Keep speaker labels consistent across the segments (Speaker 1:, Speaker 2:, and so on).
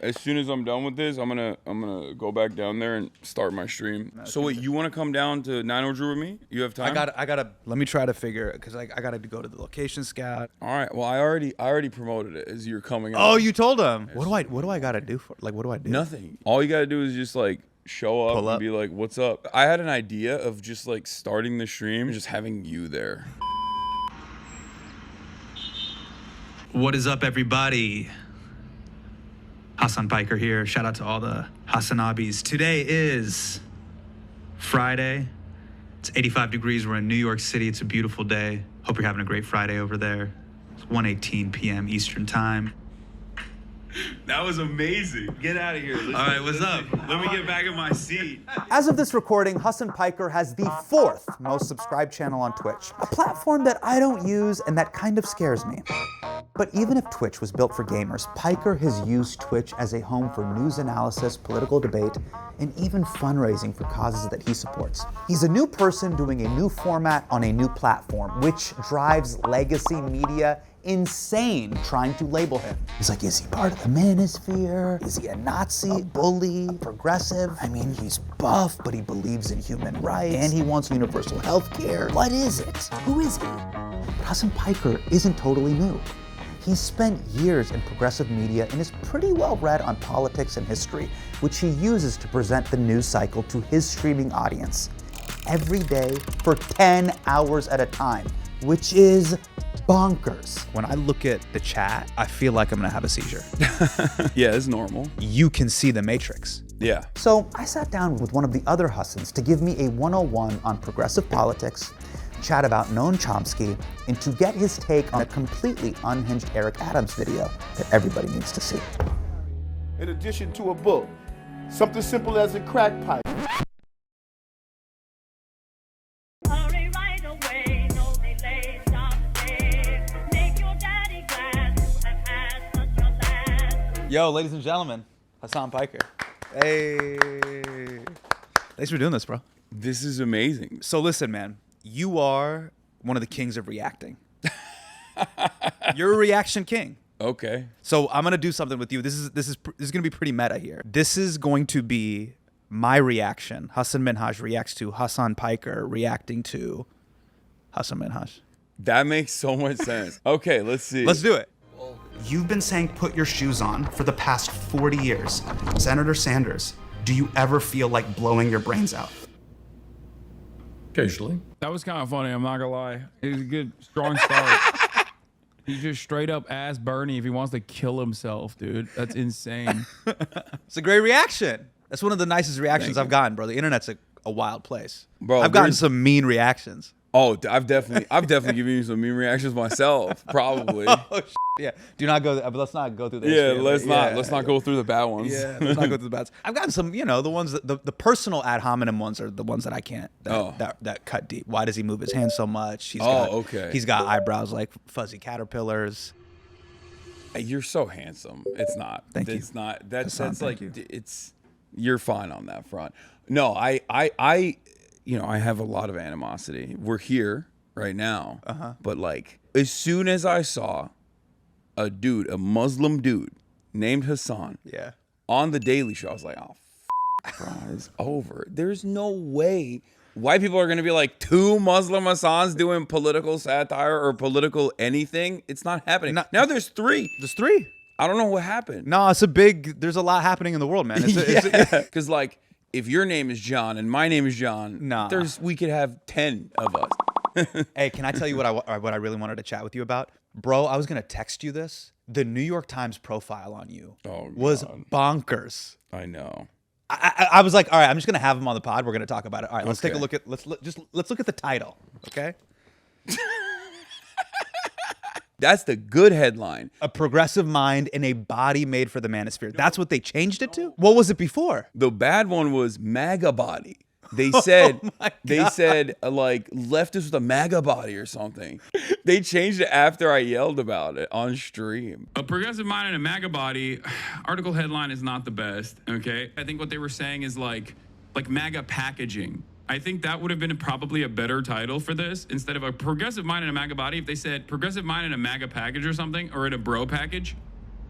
Speaker 1: as soon as I'm done with this, I'm gonna go back down there and start my stream. So wait, you want to come down to 9 Drew with me? You have time?
Speaker 2: I gotta. Let me try to figure it because I gotta go to the location scout.
Speaker 1: All right. Well, I already promoted it as you're coming.
Speaker 2: Oh, you told him. What do I gotta do for? Like, what do I do?
Speaker 1: Nothing. All you gotta do is just like show up and be like, "What's up?" I had an idea of just like starting the stream, and just having you there.
Speaker 3: What is up, everybody? Hasan Piker here. Shout out to all the Hasanabis. Today is Friday. It's 85 degrees. We're in New York City. It's a beautiful day. Hope you're having a great Friday over there. It's 1:18 p.m. Eastern time.
Speaker 1: That was amazing. Get out of here.
Speaker 3: All right, what's up?
Speaker 1: Let me get back in my seat.
Speaker 4: As of this recording, Hasan Piker has the 4th most subscribed channel on Twitch, a platform that I don't use and that kind of scares me. But even if Twitch was built for gamers, Piker has used Twitch as a home for news analysis, political debate, and even fundraising for causes that he supports. He's a new person doing a new format on a new platform, which drives legacy media insane trying to label him. He's like, is he part of the manosphere? Is he a Nazi, bully, progressive? I mean, he's buff, but he believes in human rights, and he wants universal health care. What is it? Who is he? But Hasan Piker isn't totally new. He's spent years in progressive media and is pretty well read on politics and history, which he uses to present the news cycle to his streaming audience every day for 10 hours at a time, which is bonkers.
Speaker 2: When I look at the chat, I feel like I'm gonna have a seizure.
Speaker 1: Yeah, it's normal.
Speaker 2: You can see the matrix.
Speaker 1: Yeah.
Speaker 4: So I sat down with one of the other Hasans to give me a 101 on progressive politics, chat about Noam Chomsky, and to get his take on a completely unhinged Eric Adams video that everybody needs to see.
Speaker 5: In addition to a book, something simple as a crack pipe.
Speaker 2: Yo, ladies and gentlemen, Hasan Piker. Hey. Thanks for doing this, bro.
Speaker 1: This is amazing.
Speaker 2: So listen, man, you are one of the kings of reacting. You're a reaction king.
Speaker 1: Okay.
Speaker 2: So I'm gonna do something with you. This is gonna be pretty meta here. This is going to be my reaction. Hasan Minhaj reacts to Hasan Piker reacting to Hasan Minhaj.
Speaker 1: That makes so much sense. Okay, let's see.
Speaker 2: Let's do it.
Speaker 6: You've been saying put your shoes on for the past 40 years. Senator Sanders, do you ever feel like blowing your brains out?
Speaker 7: Occasionally. That was kind of funny, I'm not gonna lie. It was a good, strong start. He just straight up asked Bernie if he wants to kill himself, dude. That's insane.
Speaker 2: It's a great reaction. That's one of the nicest reactions I've gotten, bro. The internet's a wild place.
Speaker 1: Bro,
Speaker 2: I've gotten some mean reactions.
Speaker 1: Oh, I've definitely given you some mean reactions myself, probably.
Speaker 2: Oh, yeah. Do not go. Let's not go through that.
Speaker 1: Yeah, let's not go through the bad ones.
Speaker 2: Yeah, let's not go through the bad. I've gotten some, the ones that the personal ad hominem ones are the ones that I can't. That cut deep. Why does he move his hands so much? He's got eyebrows like fuzzy caterpillars.
Speaker 1: You're so handsome. It's not.
Speaker 2: Thank you.
Speaker 1: It's not. That's
Speaker 2: Hasan,
Speaker 1: like you're fine on that front. No, I have a lot of animosity. We're here right now. But like, as soon as I saw a Muslim dude named Hasan on The Daily Show, I was like, oh, bro, it's over. There's no way white people are going to be like 2 Muslim Hasans doing political satire or political anything. It's not happening. Now there's 3.
Speaker 2: There's 3.
Speaker 1: I don't know what happened.
Speaker 2: No, there's a lot happening in the world, man.
Speaker 1: Because like, if your name is John and my name is John, we could have 10 of us.
Speaker 2: Hey, can I tell you what I really wanted to chat with you about? Bro, I was going to text you this. The New York Times profile on you was bonkers.
Speaker 1: I know.
Speaker 2: I was like, all right, I'm just going to have him on the pod. We're going to talk about it. All right, let's take a look at let's look at the title, okay?
Speaker 1: That's the good headline.
Speaker 2: A progressive mind in a body made for the manosphere. That's what they changed it to? What was it before?
Speaker 1: The bad one was MAGA body. They said like leftist with a MAGA body or something. They changed it after I yelled about it on stream.
Speaker 7: A progressive mind and a MAGA body, article headline is not the best, okay? I think what they were saying is like MAGA packaging. I think that would have been probably a better title for this. Instead of a progressive mind and a MAGA body, if they said progressive mind and a MAGA package or something, or in a bro package,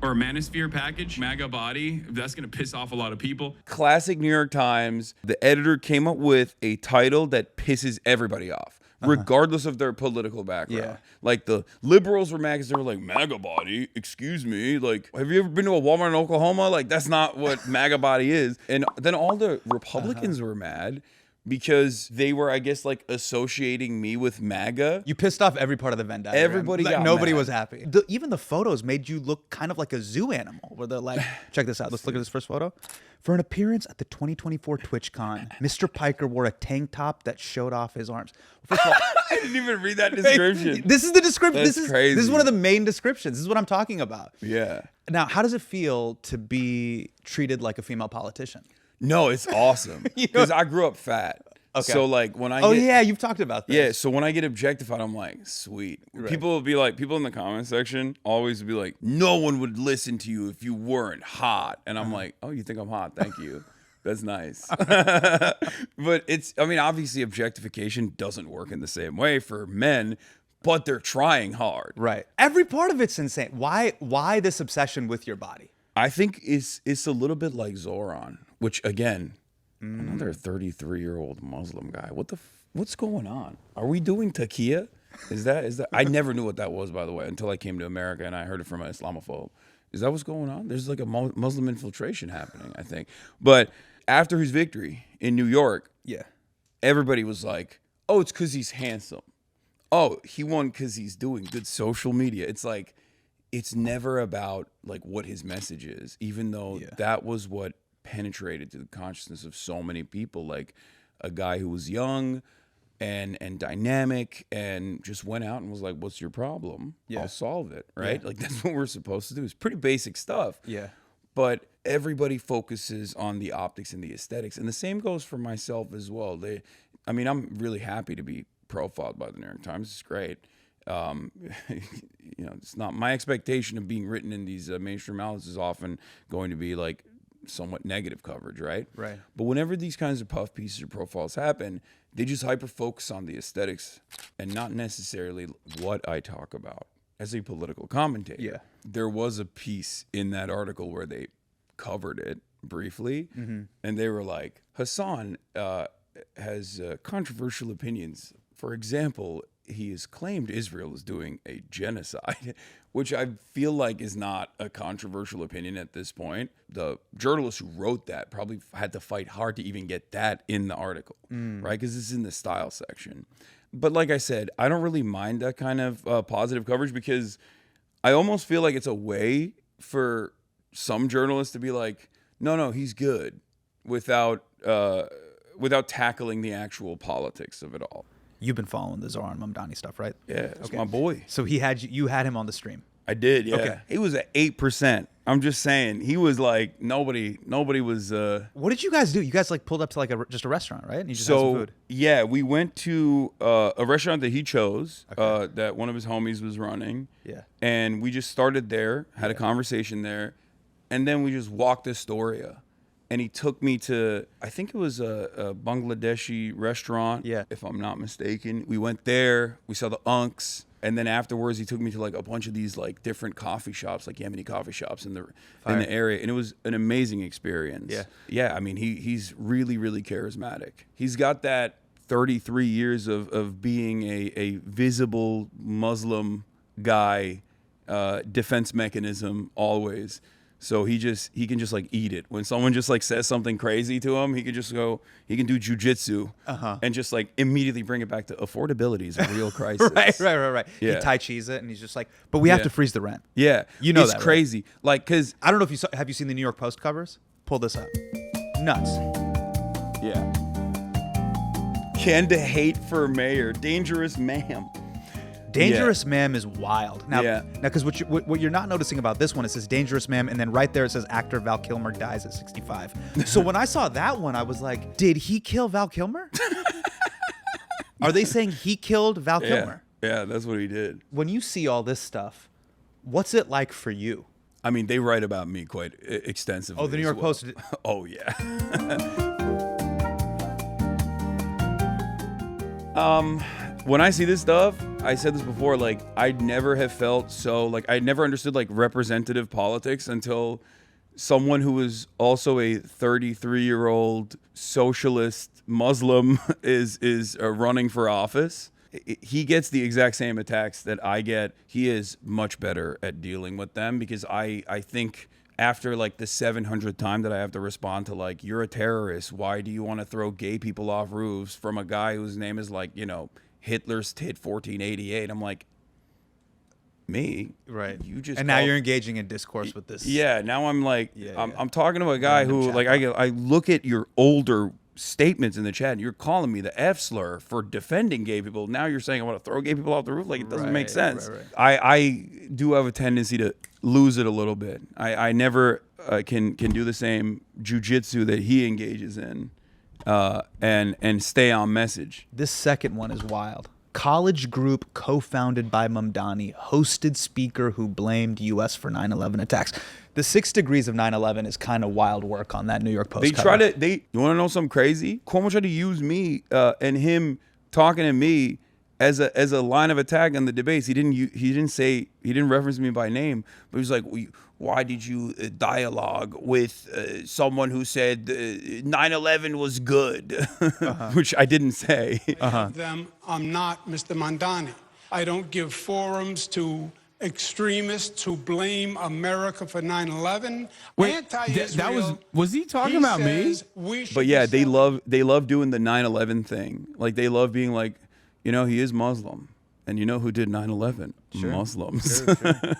Speaker 7: or a manosphere package, MAGA body, that's going to piss off a lot of people.
Speaker 1: Classic New York Times. The editor came up with a title that pisses everybody off, regardless of their political background.
Speaker 2: Yeah.
Speaker 1: Like the liberals were mad because they were like, MAGA body, excuse me. Like, have you ever been to a Walmart in Oklahoma? Like, that's not what MAGA body is. And then all the Republicans were mad because they were, I guess, like associating me with MAGA.
Speaker 2: You pissed off every part of the Venn diagram.
Speaker 1: Everybody got
Speaker 2: nobody
Speaker 1: mad.
Speaker 2: was happy. Even the photos made you look kind of like a zoo animal, where they're like, check this out. Let's look at this first photo. For an appearance at the 2024 TwitchCon, Mr. Piker wore a tank top that showed off his arms. First of all,
Speaker 1: I didn't even read that description.
Speaker 2: This is the description.
Speaker 1: That's crazy.
Speaker 2: This is one of the main descriptions. This is what I'm talking about.
Speaker 1: Yeah.
Speaker 2: Now, how does it feel to be treated like a female politician?
Speaker 1: No, it's awesome. Because I grew up fat.
Speaker 2: Okay.
Speaker 1: So like when I
Speaker 2: yeah, you've talked about this.
Speaker 1: Yeah, so when I get objectified, I'm like, sweet.
Speaker 2: Right.
Speaker 1: People will be like, people in the comment section always be like, no one would listen to you if you weren't hot. And I'm like, oh, you think I'm hot? Thank you. That's nice. But it's, I mean, obviously objectification doesn't work in the same way for men, but they're trying hard.
Speaker 2: Right. Every part of it's insane. Why this obsession with your body?
Speaker 1: I think it's a little bit like Zoran, which again, another 33-year-old Muslim guy. What's going on? Are we doing taqiyya? Is that? I never knew what that was, by the way, until I came to America and I heard it from an Islamophobe. Is that what's going on? There's like a Muslim infiltration happening, I think. But after his victory in New York, everybody was like, "Oh, it's because he's handsome. Oh, he won because he's doing good social media." It's like, it's never about like what his message is, even though that was what penetrated to the consciousness of so many people. Like a guy who was young and dynamic and just went out and was like, what's your problem? I'll solve it. Right. Like that's what we're supposed to do. It's pretty basic stuff. But everybody focuses on the optics and the aesthetics. And the same goes for myself as well. I'm really happy to be profiled by the New York Times. It's great. It's not my expectation of being written in these mainstream outlets is often going to be like somewhat negative coverage, right?
Speaker 2: Right.
Speaker 1: But whenever these kinds of puff pieces or profiles happen, they just hyper focus on the aesthetics and not necessarily what I talk about as a political commentator. There was a piece in that article where they covered it briefly, and they were like, Hasan has controversial opinions. For example, he has claimed Israel is doing a genocide, which I feel like is not a controversial opinion at this point. The journalist who wrote that probably had to fight hard to even get that in the article, right? Because it's in the style section. But like I said, I don't really mind that kind of positive coverage because I almost feel like it's a way for some journalists to be like, no, he's good, without tackling the actual politics of it all.
Speaker 2: You've been following the Zoran Mamdani stuff, right?
Speaker 1: Yeah, it's my boy.
Speaker 2: So you had him on the stream.
Speaker 1: I did, yeah.
Speaker 2: Okay.
Speaker 1: He was at 8%. I'm just saying, he was like nobody was.
Speaker 2: What did you guys do? You guys like pulled up to like just a restaurant, right? And you just had some food.
Speaker 1: Yeah, we went to a restaurant that he chose, that one of his homies was running.
Speaker 2: Yeah.
Speaker 1: And we just started there, had a conversation there, and then we just walked Astoria. And he took me to, I think it was a Bangladeshi restaurant, if I'm not mistaken. We went there, we saw the Unks, and then afterwards he took me to like a bunch of these like different coffee shops, like Yemeni coffee shops in the area, and it was an amazing experience. I mean, he's really, really charismatic. He's got that 33 years of being a visible Muslim guy, defense mechanism always. So he can just like eat it. When someone just like says something crazy to him, he can do jujitsu and just like immediately bring it back to affordability is a real crisis.
Speaker 2: Right.
Speaker 1: Yeah.
Speaker 2: He Tai Chi's it and he's just like, but we have to freeze the rent.
Speaker 1: Yeah.
Speaker 2: You know
Speaker 1: it's
Speaker 2: that,
Speaker 1: crazy. Right? Like, cause
Speaker 2: I don't know if have you seen the New York Post covers? Pull this up. Nuts.
Speaker 1: Yeah. Candidate for mayor. Dangerous ma'am.
Speaker 2: Dangerous Ma'am is wild. Now, because what you're not noticing about this one, it says Dangerous Ma'am, and then right there it says actor Val Kilmer dies at 65. So when I saw that one, I was like, did he kill Val Kilmer? Are they saying he killed Val Kilmer?
Speaker 1: Yeah, that's what he did.
Speaker 2: When you see all this stuff, what's it like for you?
Speaker 1: I mean, they write about me quite extensively.
Speaker 2: Oh, the New York Post.
Speaker 1: Oh, yeah. when I see this stuff, I said this before, like, I'd never have felt so, like, I'd never understood, like, representative politics until someone who was also a 33-year-old socialist Muslim is running for office. He gets the exact same attacks that I get. He is much better at dealing with them because I think after like the 700th time that I have to respond to like, you're a terrorist, why do you want to throw gay people off roofs, from a guy whose name is like, you know, Hitler's tit 1488. I'm like, me?
Speaker 2: Right.
Speaker 1: You just
Speaker 2: and now you're engaging in discourse with this.
Speaker 1: Yeah, now I'm like,
Speaker 2: Yeah,
Speaker 1: I'm talking to a guy who, like, I look at your older statements in the chat and you're calling me the F slur for defending gay people. Now you're saying I want to throw gay people off the roof. Like, it doesn't make sense. Right. I do have a tendency to lose it a little bit. I never can do the same jujitsu that he engages in and stay on message.
Speaker 2: This second one is wild. College group co-founded by Mamdani hosted speaker who blamed U.S. for 9/11 attacks. The 6 degrees of 9/11 is kind of wild work on that New York Post cover.
Speaker 1: You want to know something crazy? Cuomo tried to use me and him talking to me as a line of attack in the debates. He didn't reference me by name, but he was like, why did you dialogue with someone who said 9/11 was good, which I didn't say.
Speaker 8: I'm not Mr. Mamdani. I don't give forums to extremists who blame America for 9/11.
Speaker 7: Wait, that was he talking about me?
Speaker 1: But yeah, they love doing the 9/11 thing. Like, they love being like, you know, he is Muslim, and you know who did 9/11? Sure. Muslims. Sure.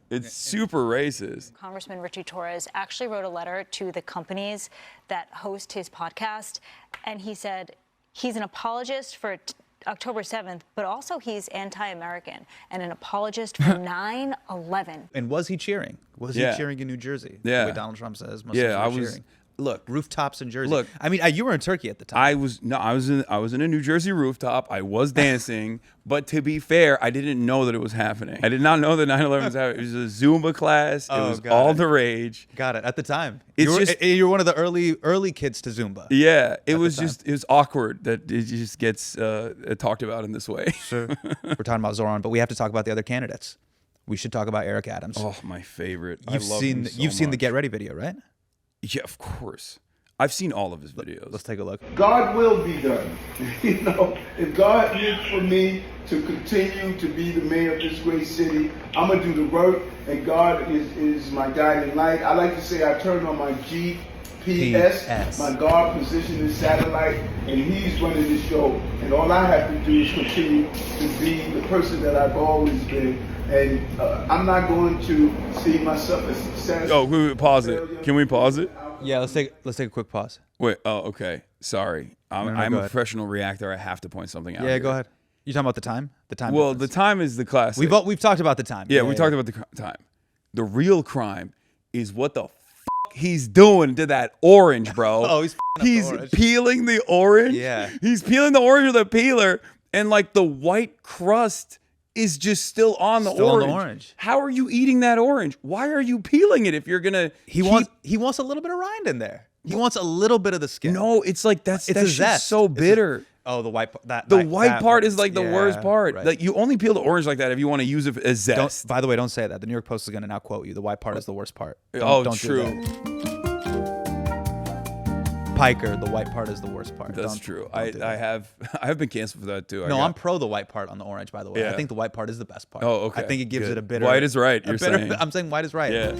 Speaker 1: It's super racist.
Speaker 9: Congressman Richie Torres actually wrote a letter to the companies that host his podcast, and he said he's an apologist for October 7th, but also he's anti-American and an apologist for 9/11.
Speaker 2: And was he cheering? Was he cheering in New Jersey?
Speaker 1: Yeah.
Speaker 2: The way Donald Trump says. I was cheering.
Speaker 1: Look,
Speaker 2: rooftops in Jersey.
Speaker 1: Look,
Speaker 2: I mean, you were in Turkey at the time.
Speaker 1: I was in a New Jersey rooftop. I was dancing, but to be fair, I didn't know that it was happening. I did not know that 9/11 was happening. It was a Zumba class. It was all the rage.
Speaker 2: Got it. At the time,
Speaker 1: It's
Speaker 2: you're one of the early kids to Zumba.
Speaker 1: Yeah, it was awkward that it just gets talked about in this way.
Speaker 2: Sure. We're talking about Zoran, but we have to talk about the other candidates. We should talk about Eric Adams.
Speaker 1: Oh, my favorite.
Speaker 2: You've seen the Get Ready video, right?
Speaker 1: Yeah, of course. I've seen all of his videos.
Speaker 2: Let's take a look.
Speaker 5: God will be done. You know, if God needs for me to continue to be the mayor of this great city, I'm going to do the work, and God is my guiding light. I like to say I turn on my GPS, my God position is satellite, and he's running the show. And all I have to do is continue to be the person that I've always been. And I'm not going to see myself as success.
Speaker 1: Oh, pause it. Can we pause it?
Speaker 2: Yeah, let's take a quick pause.
Speaker 1: Wait. Oh, okay. Sorry. I'm a professional reactor. I have to point something out.
Speaker 2: Yeah, go ahead. You talking about the time? The time.
Speaker 1: Well,
Speaker 2: difference.
Speaker 1: the time is the classic.
Speaker 2: We've talked about the time.
Speaker 1: Yeah, we talked about the time. The real crime is what the fuck he's doing to that orange, bro.
Speaker 2: Oh, he's
Speaker 1: peeling the orange.
Speaker 2: Yeah.
Speaker 1: He's peeling the orange with a peeler, and like the white crust is just still on the orange. How are you eating that orange? Why are you peeling it if you're gonna?
Speaker 2: He wants a little bit of rind in there. He wants a little bit of the skin.
Speaker 1: No, it's like that's just so bitter.
Speaker 2: The white
Speaker 1: part is like the worst part.
Speaker 2: Right.
Speaker 1: Like, you only peel the orange like that if you want to use it as zest.
Speaker 2: By the way, don't say that. The New York Post is going to now quote you. The white part is the worst part.
Speaker 1: Don't true.
Speaker 2: Do that. Piker, the white part is the worst part.
Speaker 1: That's true. I have been canceled for that too.
Speaker 2: I'm pro the white part on the orange, by the way.
Speaker 1: Yeah.
Speaker 2: I think the white part is the best part.
Speaker 1: Oh, okay.
Speaker 2: I think it gives it a bitter.
Speaker 1: White is right. Saying.
Speaker 2: I'm saying white is right.
Speaker 1: Yeah.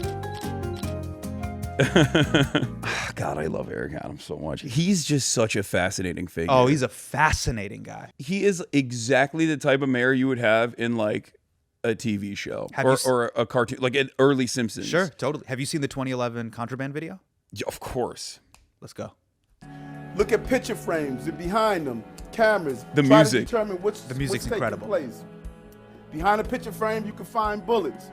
Speaker 1: God, I love Eric Adams so much. He's just such a fascinating figure.
Speaker 2: Oh, he's a fascinating guy.
Speaker 1: He is exactly the type of mayor you would have in like a TV show or a cartoon, like an early Simpsons.
Speaker 2: Sure, totally. Have you seen the 2011 Contraband video?
Speaker 1: Yeah, of course.
Speaker 2: Let's go.
Speaker 5: Look at picture frames and behind them, cameras.
Speaker 1: The
Speaker 5: Try
Speaker 1: music.
Speaker 5: to determine what's
Speaker 2: incredible.
Speaker 5: Place. Behind a picture frame, you can find bullets.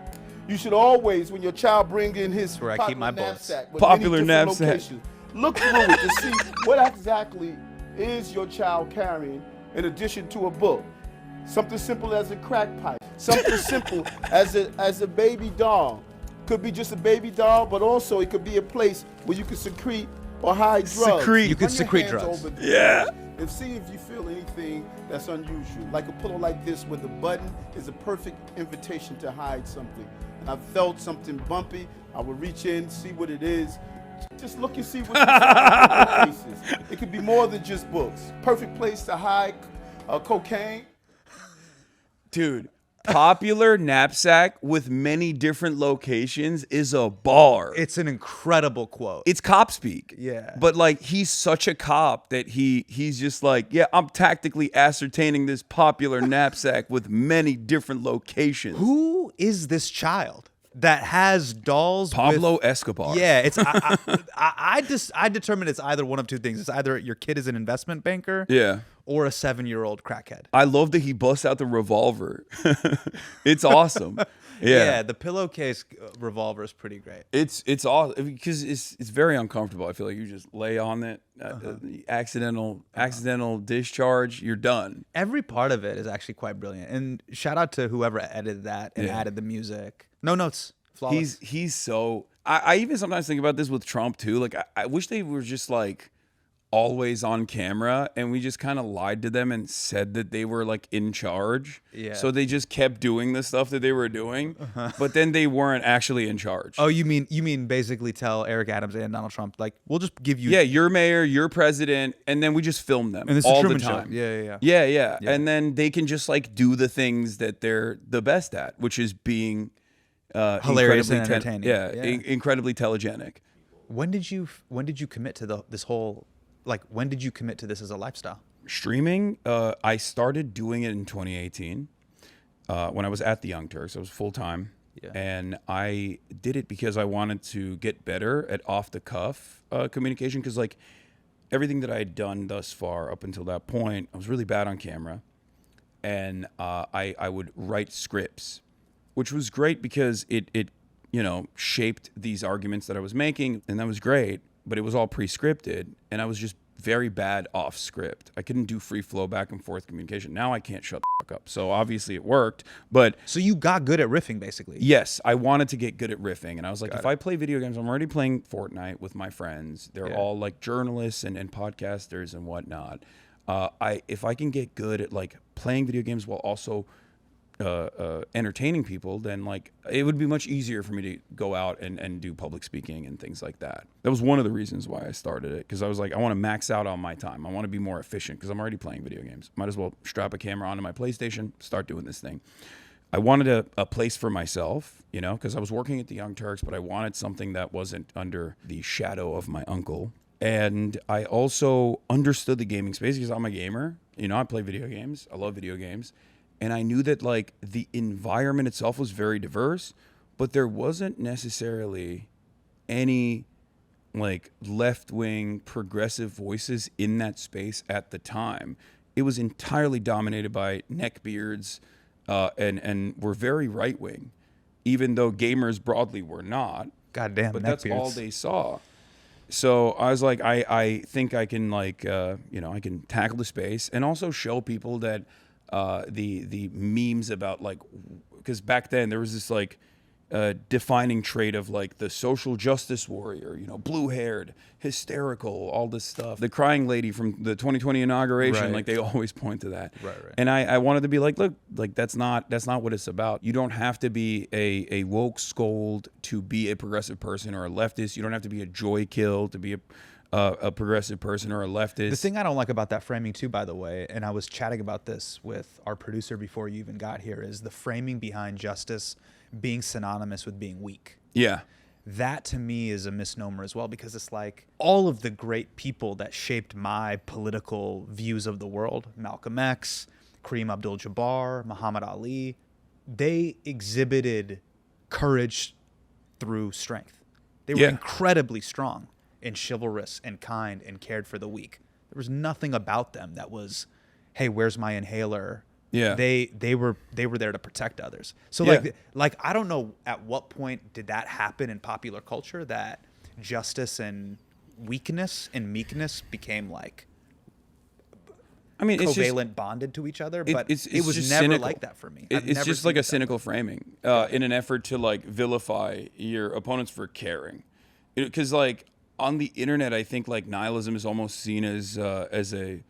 Speaker 5: You should always, when your child brings in his
Speaker 2: where I keep my
Speaker 5: knapsack,
Speaker 1: popular knapsack,
Speaker 5: look through it to see what exactly is your child carrying, in addition to a book. Something simple as a crack pipe. Something simple as a baby doll. Could be just a baby doll, but also it could be a place where you can secrete or hide drugs.
Speaker 1: You
Speaker 2: could secrete drugs.
Speaker 1: Yeah.
Speaker 5: and see if you feel anything that's unusual. Like a pillow like this where the button is a perfect invitation to hide something. And I felt something bumpy. I would reach in, see what it is. Just look and see what's inside the places. It could be more than just books. Perfect place to hide cocaine.
Speaker 1: Dude, popular knapsack with many different locations is a bar.
Speaker 2: It's an incredible quote.
Speaker 1: It's cop speak.
Speaker 2: Yeah.
Speaker 1: But like he's such a cop that he's just like, yeah, I'm tactically ascertaining this popular knapsack with many different locations.
Speaker 2: Who is this child that has dolls?
Speaker 1: Pablo Escobar.
Speaker 2: Yeah, it's I determine it's either one of two things. It's either your kid is an investment banker,
Speaker 1: Yeah.
Speaker 2: or a 7-year-old crackhead.
Speaker 1: I love that he busts out the revolver. It's awesome. Yeah.
Speaker 2: The pillowcase revolver is pretty great.
Speaker 1: It's awesome because it's very uncomfortable. I feel like you just lay on it, accidental discharge, you're done.
Speaker 2: Every part of it is actually quite brilliant. And shout out to whoever edited that and added the music. No notes. Flawless.
Speaker 1: He's so. I even sometimes think about this with Trump too. Like I wish they were just like always on camera and we just kind of lied to them and said that they were like in charge.
Speaker 2: Yeah.
Speaker 1: So they just kept doing the stuff that they were doing, but then they weren't actually in charge.
Speaker 2: Oh, you mean basically tell Eric Adams and Donald Trump, like, we'll just give you.
Speaker 1: Yeah, you're mayor, you're president, and then we just film them
Speaker 2: And it's
Speaker 1: all
Speaker 2: the
Speaker 1: the
Speaker 2: Truman Show.
Speaker 1: time.
Speaker 2: Yeah.
Speaker 1: And then they can just like do the things that they're the best at, which is being
Speaker 2: Hilarious and
Speaker 1: incredibly
Speaker 2: entertaining.
Speaker 1: incredibly telegenic.
Speaker 2: When did you commit to this whole, like, when did you commit to this as a lifestyle?
Speaker 1: Streaming, I started doing it in 2018 when I was at the Young Turks. I was full time, and I did it because I wanted to get better at off the cuff communication. Because like everything that I had done thus far up until that point, I was really bad on camera, and I would write scripts, which was great because it shaped these arguments that I was making, and that was great. But it was all pre-scripted, and I was just very bad off script. I couldn't do free flow back and forth communication. Now I can't shut the fuck up. So obviously it worked, but
Speaker 2: So you got good at riffing, basically.
Speaker 1: yes, I wanted to get good at riffing, and I was like, if I play video games, I'm already playing Fortnite with my friends. They're all like journalists and podcasters and whatnot. If I can get good at like playing video games while also entertaining people, then like it would be much easier for me to go out and do public speaking and things like that. That was one of the reasons why I started it, because I was like, I want to max out on my time. I want to be more efficient because I'm already playing video games. Might as well strap a camera onto my PlayStation, start doing this thing. I wanted a place for myself, because I was working at the Young Turks, but I wanted something that wasn't under the shadow of my uncle. And I also understood the gaming space because I'm a gamer. I play video games. I love video games. And I knew that like the environment itself was very diverse, but there wasn't necessarily any like left-wing progressive voices in that space at the time. It was entirely dominated by neckbeards and were very right-wing, even though gamers broadly were not.
Speaker 2: Goddamn,
Speaker 1: but that's all they saw. So I was like, I think I can like, I can tackle the space and also show people that the memes about like, because back then there was this like defining trait of like the social justice warrior, blue-haired, hysterical, all this stuff. The crying lady from the 2020 inauguration, like they always point to that. Right. And I wanted to be like, look, like that's not what it's about. You don't have to be a woke scold to be a progressive person or a leftist. You don't have to be a joy kill to be a progressive person or a leftist.
Speaker 2: The thing I don't like about that framing too, by the way, and I was chatting about this with our producer before you even got here, is the framing behind justice being synonymous with being weak.
Speaker 1: Yeah.
Speaker 2: That to me is a misnomer as well, because it's like all of the great people that shaped my political views of the world, Malcolm X, Kareem Abdul-Jabbar, Muhammad Ali, they exhibited courage through strength. They were incredibly strong and chivalrous and kind and cared for the weak. There was nothing about them that was, hey, where's my inhaler?
Speaker 1: Yeah.
Speaker 2: They were there to protect others. So like I don't know at what point did that happen in popular culture that justice and weakness and meekness became like covalent bonded to each other, but it was never cynical. Like that for me.
Speaker 1: It's just like a cynical framing in an effort to like vilify your opponents for caring. Because like on the internet, I think like nihilism is almost seen as a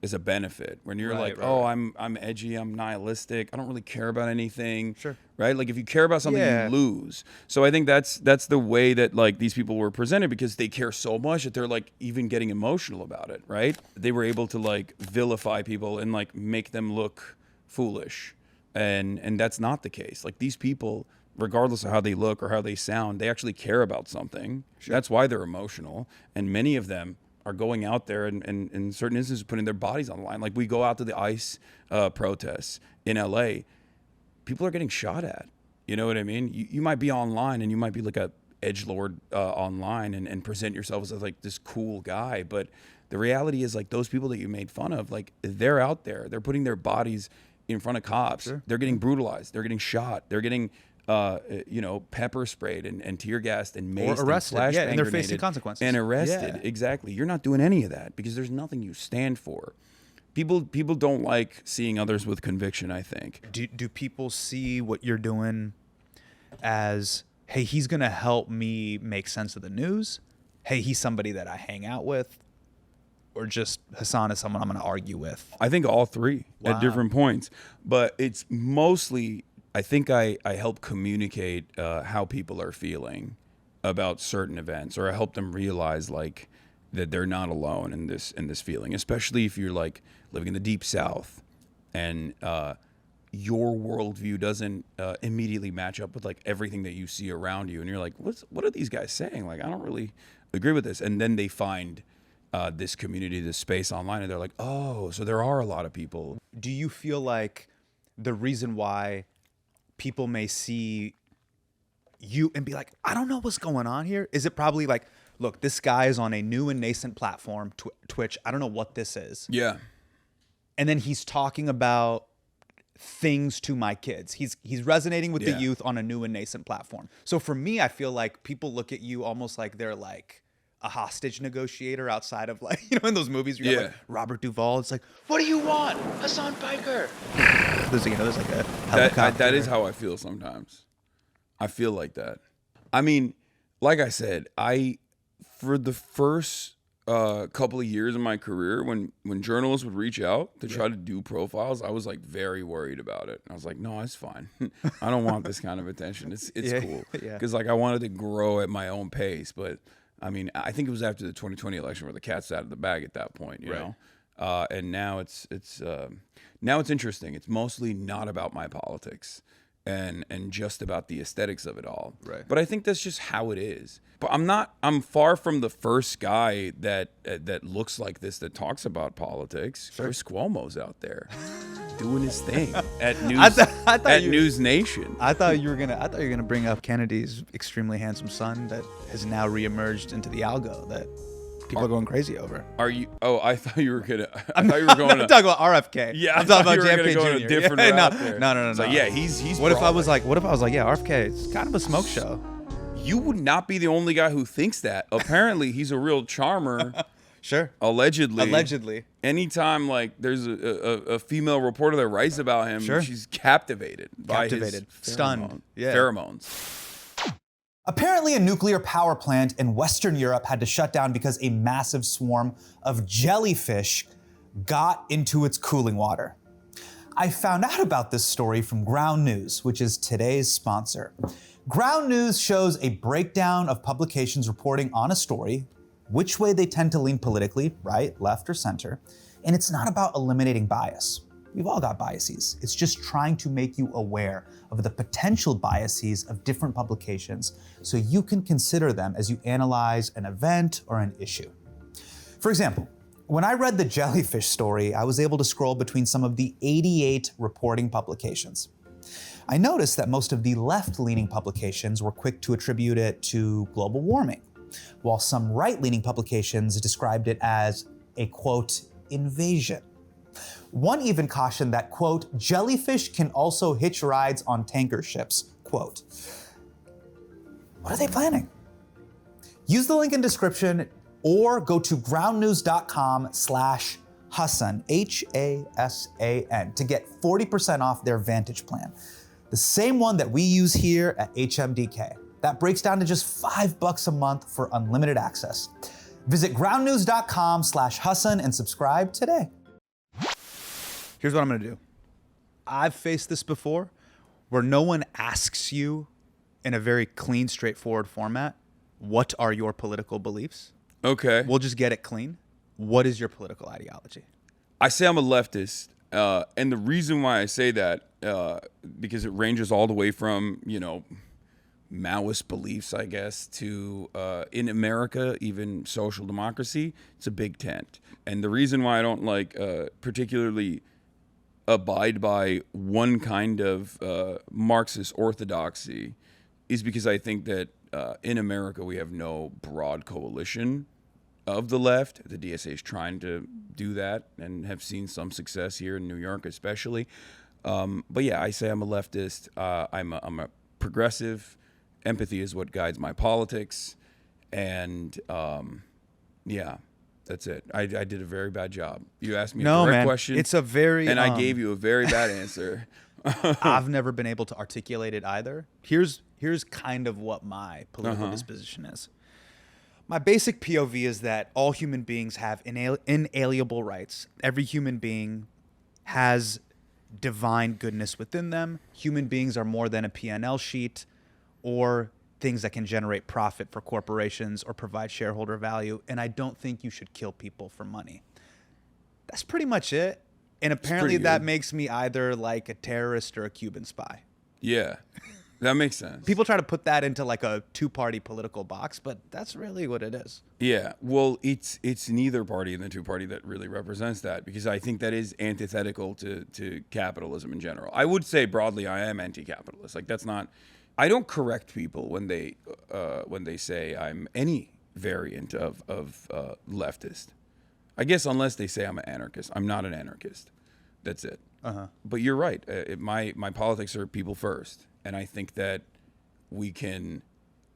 Speaker 1: is a benefit. When you're
Speaker 2: Right,
Speaker 1: like, I'm edgy, I'm nihilistic, I don't really care about anything.
Speaker 2: Sure.
Speaker 1: Right? Like if you care about something,
Speaker 2: Yeah.
Speaker 1: you lose. So I think that's the way that like these people were presented, because they care so much that they're like even getting emotional about it, right? They were able to like vilify people and like make them look foolish. And that's not the case. Like these people, regardless of how they look or how they sound, they actually care about something. Sure. That's why they're emotional. And many of them are going out there and in certain instances putting their bodies on the line. Like we go out to the ICE protests in LA, people are getting shot at. You know what I mean? You might be online and you might be like a edgelord online and present yourself as like this cool guy. But the reality is like those people that you made fun of, like they're out there, they're putting their bodies in front of cops. Sure. They're getting brutalized. They're getting shot. They're getting pepper sprayed and tear gassed and maced
Speaker 2: or arrested,
Speaker 1: and
Speaker 2: and they're facing consequences.
Speaker 1: And arrested,
Speaker 2: Yeah.
Speaker 1: exactly. You're not doing any of that because there's nothing you stand for. People don't like seeing others with conviction, I think.
Speaker 2: Do people see what you're doing as, hey, he's going to help me make sense of the news? Hey, he's somebody that I hang out with? Or just Hasan is someone I'm going to argue with?
Speaker 1: I think all three
Speaker 2: Wow.
Speaker 1: at different points. But it's mostly, I think I help communicate how people are feeling about certain events, or I help them realize like that they're not alone in this feeling, especially if you're like living in the deep South and your worldview doesn't immediately match up with like everything that you see around you, and you're like, what are these guys saying? Like, I don't really agree with this. And then they find this community, this space online, and they're like, oh, so there are a lot of people.
Speaker 2: Do you feel like the reason why people may see you and be like, I don't know what's going on here? Is it probably like, look, this guy is on a new and nascent platform, Twitch. I don't know what this is.
Speaker 1: Yeah.
Speaker 2: And then he's talking about things to my kids. He's resonating with the youth on a new and nascent platform. So for me, I feel like people look at you almost like they're like a hostage negotiator outside of like, you know, in those movies where you have like Robert Duvall. It's like, what do you want, Hasan Piker? There's like a helicopter.
Speaker 1: That is how I feel sometimes. I feel like that. I mean, like I said, for the first couple of years of my career, when journalists would reach out to try to do profiles, I was like very worried about it. I was like, no, it's fine. I don't want this kind of attention. It's cool. Because like I wanted to grow at my own pace. But I mean, I think it was after the 2020 election where the cat's out of the bag at that point, you know? And now it's interesting. It's mostly not about my politics and just about the aesthetics of it all. Right. But I think that's just how it is. But I'm far from the first guy that looks like this, that talks about politics. Sure. Chris Cuomo's out there doing his thing at News Nation.
Speaker 2: I thought you were gonna bring up Kennedy's extremely handsome son that has now reemerged into the algo that people are going crazy over.
Speaker 1: Are you? Oh, I thought you were gonna.
Speaker 2: I'm talking about RFK.
Speaker 1: Yeah,
Speaker 2: I'm talking about JFK
Speaker 1: going
Speaker 2: Jr.
Speaker 1: a different route there.
Speaker 2: No.
Speaker 1: So yeah, he's.
Speaker 2: What if I was like, yeah, RFK, it's kind of a smoke show.
Speaker 1: You would not be the only guy who thinks that. Apparently, he's a real charmer.
Speaker 2: Sure.
Speaker 1: Allegedly. Anytime like there's a female reporter that writes about him, she's captivated by his
Speaker 2: stunned,
Speaker 1: pheromones.
Speaker 4: Apparently, a nuclear power plant in Western Europe had to shut down because a massive swarm of jellyfish got into its cooling water. I found out about this story from Ground News, which is today's sponsor. Ground News shows a breakdown of publications reporting on a story, which way they tend to lean politically, right, left, or center, and it's not about eliminating bias. We've all got biases. It's just trying to make you aware of the potential biases of different publications so you can consider them as you analyze an event or an issue. For example, when I read the jellyfish story, I was able to scroll between some of the 88 reporting publications. I noticed that most of the left-leaning publications were quick to attribute it to global warming, while some right-leaning publications described it as a, quote, invasion. One even cautioned that, quote, jellyfish can also hitch rides on tanker ships, quote. What are they planning? Use the link in description or go to groundnews.com/Hasan, Hasan, to get 40% off their Vantage plan. The same one that we use here at HMDK. That breaks down to just $5 a month for unlimited access. Visit groundnews.com/Hasan and subscribe today.
Speaker 2: Here's what I'm going to do. I've faced this before where no one asks you in a very clean, straightforward format, what are your political beliefs?
Speaker 1: Okay.
Speaker 2: We'll just get it clean. What is your political ideology?
Speaker 1: I say I'm a leftist. And the reason why I say that, because it ranges all the way from, Maoist beliefs, I guess, to, in America, even social democracy, it's a big tent. And the reason why I don't particularly abide by one kind of Marxist orthodoxy is because I think that in America we have no broad coalition of the left. The DSA is trying to do that and have seen some success here in New York especially. But yeah, I say I'm a leftist. I'm a progressive. Empathy is what guides my politics. And yeah, that's it. I did a very bad job. You asked me a direct question.
Speaker 2: It's a very...
Speaker 1: And I gave you a very bad answer.
Speaker 2: I've never been able to articulate it either. Here's kind of what my political disposition is. My basic POV is that all human beings have inalienable rights. Every human being has divine goodness within them. Human beings are more than a P&L sheet or things that can generate profit for corporations or provide shareholder value. And I don't think you should kill people for money. That's pretty much it. And apparently that makes me either like a terrorist or a Cuban spy.
Speaker 1: Yeah, that makes sense.
Speaker 2: People try to put that into like a two-party political box, but that's really what it is.
Speaker 1: Yeah, well, it's neither party in the two-party that really represents that, because I think that is antithetical to capitalism in general. I would say broadly I am anti-capitalist. Like, that's not... I don't correct people when they say I'm any variant of leftist. I guess unless they say I'm an anarchist. I'm not an anarchist. That's it. But you're right. My politics are people first. And I think that we can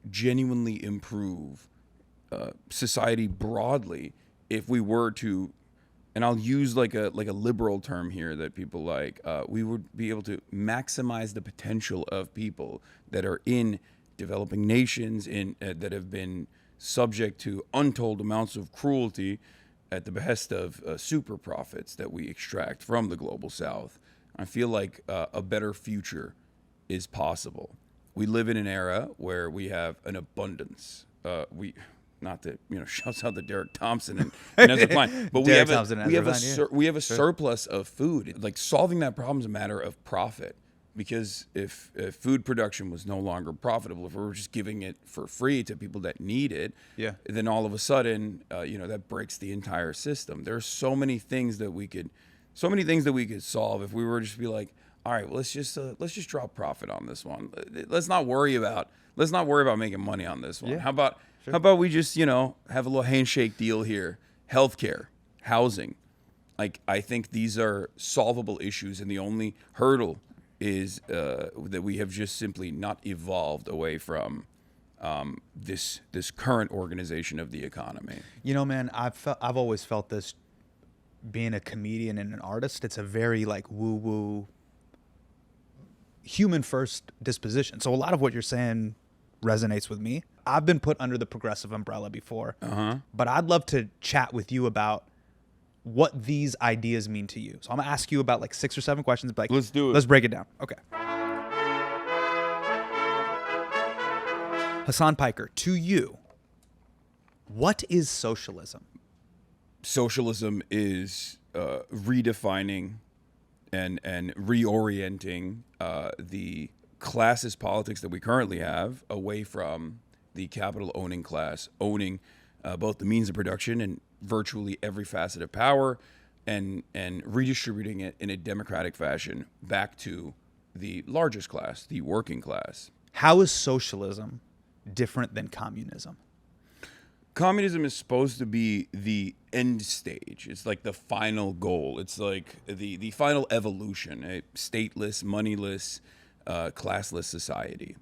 Speaker 1: genuinely improve society broadly if we were to, and I'll use like a liberal term here that people like, we would be able to maximize the potential of people that are in developing nations that have been subject to untold amounts of cruelty at the behest of super profits that we extract from the global south. I feel like a better future is possible. We live in an era where we have an abundance. Not to shouts out to Derek Thompson and Ezra Klein, but we have a surplus of food. Like, solving that problem is a matter of profit. Because if food production was no longer profitable, if we were just giving it for free to people that need it, then all of a sudden, that breaks the entire system. There are so many things that we could solve if we were just be like, all right, well, let's just drop profit on this one. Let's not worry about making money on this one. How about we just have a little handshake deal here? Healthcare, housing. Like, I think these are solvable issues, and the only hurdle is that we have just simply not evolved away from this current organization of the economy.
Speaker 2: Man, I've always felt this, being a comedian and an artist. It's a very like woo-woo, human first disposition. So a lot of what you're saying resonates with me. I've been put under the progressive umbrella before, but I'd love to chat with you about what these ideas mean to you. So I'm gonna ask you about like 6 or 7 questions. But
Speaker 1: let's do it.
Speaker 2: Let's break it down. Okay. Hasan Piker, to you, what is socialism?
Speaker 1: Socialism is redefining and reorienting the classist politics that we currently have away from the capital owning class, owning both the means of production and virtually every facet of power, and redistributing it in a democratic fashion back to the largest class, the working class.
Speaker 2: How is socialism different than communism?
Speaker 1: Communism is supposed to be the end stage. It's like the final goal. It's like the final evolution, a stateless, moneyless, classless society,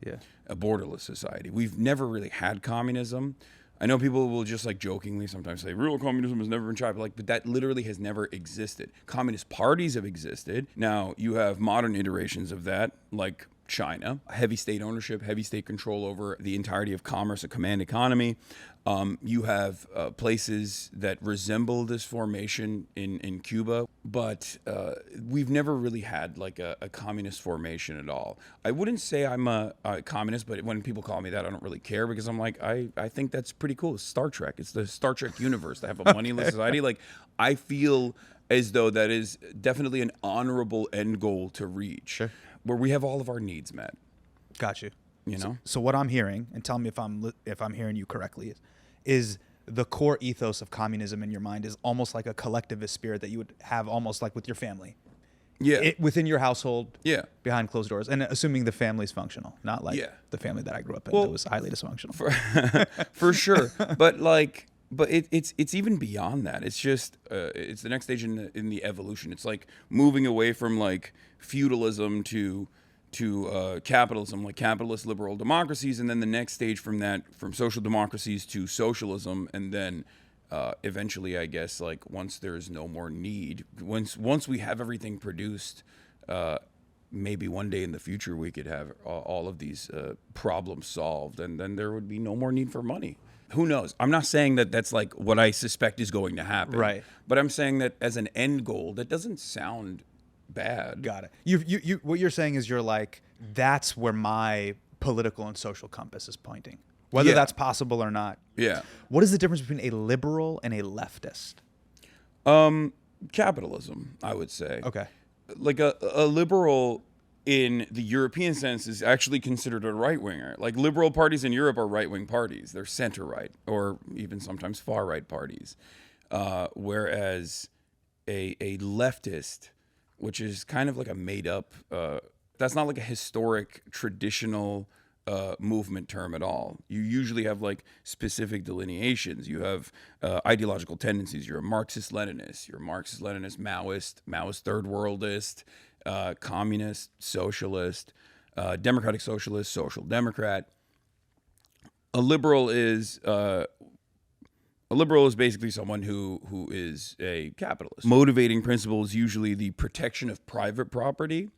Speaker 1: a borderless society. We've never really had communism. I know people will just like jokingly sometimes say real communism has never been tried, but that literally has never existed. Communist parties have existed. Now you have modern iterations of that, like China, heavy state ownership, heavy state control over the entirety of commerce, a command economy. You have places that resemble this formation in Cuba, but we've never really had like a communist formation at all. I wouldn't say I'm a communist, but when people call me that, I don't really care because I'm like, I think that's pretty cool. It's Star Trek. It's the Star Trek universe to have a moneyless society. Like, I feel as though that is definitely an honorable end goal to reach, where we have all of our needs met.
Speaker 2: Got you.
Speaker 1: You know?
Speaker 2: So what I'm hearing, and tell me if I'm hearing you correctly, is the core ethos of communism in your mind is almost like a collectivist spirit that you would have almost like with your family.
Speaker 1: Yeah.
Speaker 2: Within your household.
Speaker 1: Yeah.
Speaker 2: Behind closed doors, and assuming the family's functional, not like the family that I grew up in that was highly dysfunctional.
Speaker 1: For sure. But it's even beyond that. It's just it's the next stage in the evolution. It's like moving away from like feudalism to capitalism, like capitalist liberal democracies, and then the next stage from that, from social democracies to socialism, and then eventually, I guess, like once there's no more need, once we have everything produced, maybe one day in the future we could have all of these problems solved, and then there would be no more need for money. Who knows? I'm not saying that that's like what I suspect is going to happen,
Speaker 2: right?
Speaker 1: But I'm saying that as an end goal, that doesn't sound bad.
Speaker 2: Got it. You what you're saying is you're like, that's where my political and social compass is pointing, whether that's possible or not.
Speaker 1: Yeah.
Speaker 2: What is the difference between a liberal and a leftist?
Speaker 1: Capitalism, I would say.
Speaker 2: Okay.
Speaker 1: Like a liberal in the European sense is actually considered a right-winger. Like liberal parties in Europe are right-wing parties. They're center-right or even sometimes far-right parties. Whereas a leftist, which is kind of like a made-up, that's not like a historic, traditional movement term at all. You usually have like specific delineations. You have ideological tendencies. You're a Marxist-Leninist. You're a Marxist-Leninist, Maoist third worldist, communist, socialist, democratic socialist, social democrat. A liberal is basically someone who is a capitalist. Motivating principle is usually the protection of private property,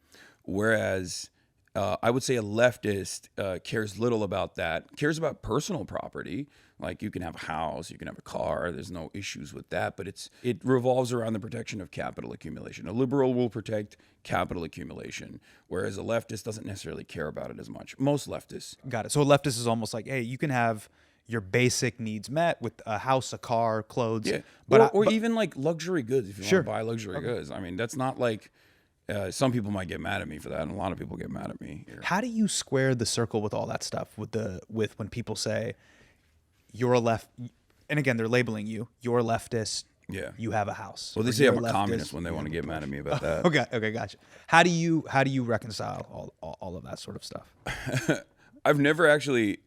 Speaker 1: whereas I would say a leftist cares little about that, cares about personal property. Like you can have a house, you can have a car, there's no issues with that, but it revolves around the protection of capital accumulation. A liberal will protect capital accumulation, whereas a leftist doesn't necessarily care about it as much. Most leftists.
Speaker 2: Got it. So a leftist is almost like, hey, you can have your basic needs met with a house, a car, clothes.
Speaker 1: Yeah.
Speaker 2: But
Speaker 1: or even like luxury goods if you
Speaker 2: Sure.
Speaker 1: want to buy luxury goods. I mean, that's not like, some people might get mad at me for that, and a lot of people get mad at me.
Speaker 2: How do you square the circle with all that stuff? With when people say you're a left, and again they're labeling you're a leftist.
Speaker 1: Yeah.
Speaker 2: You have a house.
Speaker 1: Well, they say I'm a communist when they want to get mad at me about that.
Speaker 2: Okay, gotcha. How do you reconcile all of that sort of stuff?
Speaker 1: I've never actually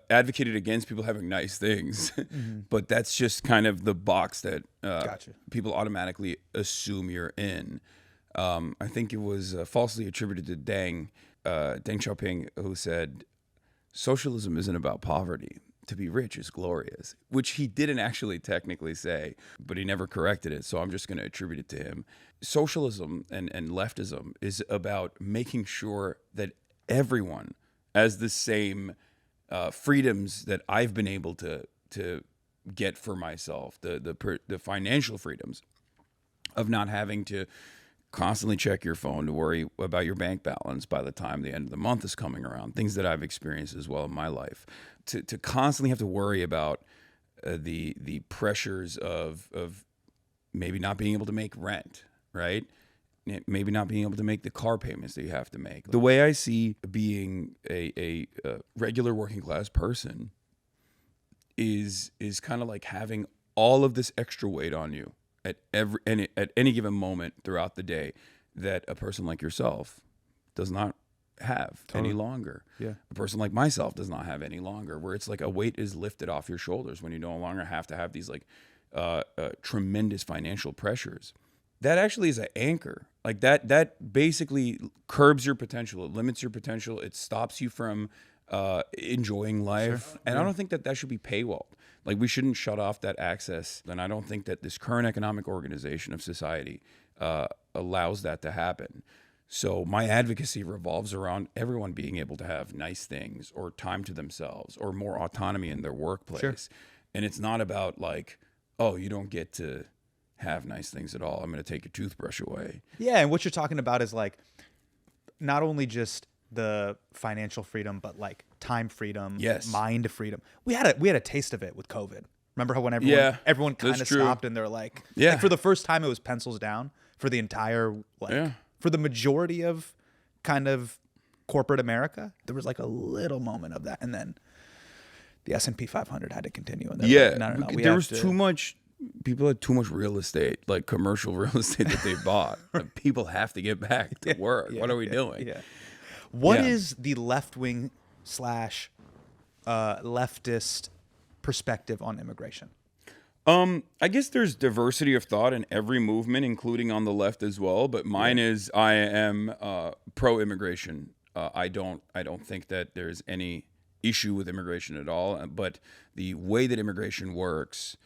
Speaker 1: advocated against people having nice things, but that's just kind of the box that
Speaker 2: Gotcha.
Speaker 1: people automatically assume you're in. I think it was falsely attributed to Deng Xiaoping, who said, socialism isn't about poverty. To be rich is glorious, which he didn't actually technically say, but he never corrected it. So I'm just going to attribute it to him. Socialism and leftism is about making sure that everyone has the same freedoms that I've been able to get for myself, the financial freedoms of not having to constantly check your phone to worry about your bank balance by the time the end of the month is coming around. Things that I've experienced as well in my life. To constantly have to worry about the pressures of maybe not being able to make rent, right? Maybe not being able to make the car payments that you have to make. The way I see being a regular working class person is kind of like having all of this extra weight on you at any given moment throughout the day that a person like yourself does not have any longer.
Speaker 2: Yeah.
Speaker 1: A person like myself does not have any longer, where it's like a weight is lifted off your shoulders when you no longer have to have these like tremendous financial pressures. That actually is an anchor. Like that basically curbs your potential. It limits your potential. It stops you from enjoying life. Sure. And I don't think that should be paywalled. Like we shouldn't shut off that access. And I don't think that this current economic organization of society allows that to happen. So my advocacy revolves around everyone being able to have nice things or time to themselves or more autonomy in their workplace.
Speaker 2: Sure.
Speaker 1: And it's not about like, oh, you don't get to have nice things at all. I'm going to take your toothbrush away.
Speaker 2: Yeah, and what you're talking about is like not only just the financial freedom, but like time freedom,
Speaker 1: Yes.
Speaker 2: mind freedom. We had a taste of it with COVID. Remember how when everyone kind
Speaker 1: that's
Speaker 2: of
Speaker 1: true.
Speaker 2: stopped and they're like,
Speaker 1: Yeah.
Speaker 2: like for the first time it was pencils down for the entire for the majority of kind of corporate America. There was like a little moment of that, and then the S&P 500 had to continue. And like, no, we
Speaker 1: there
Speaker 2: have
Speaker 1: was
Speaker 2: to-
Speaker 1: too much. People had too much real estate, like commercial real estate that they bought. Like, people have to get back to work. What are we doing?
Speaker 2: Yeah. What
Speaker 1: Yeah.
Speaker 2: is the left wing / leftist perspective on immigration?
Speaker 1: I guess there's diversity of thought in every movement, including on the left as well. But mine is I am pro-immigration. I don't think that there's any issue with immigration at all. But the way that immigration works,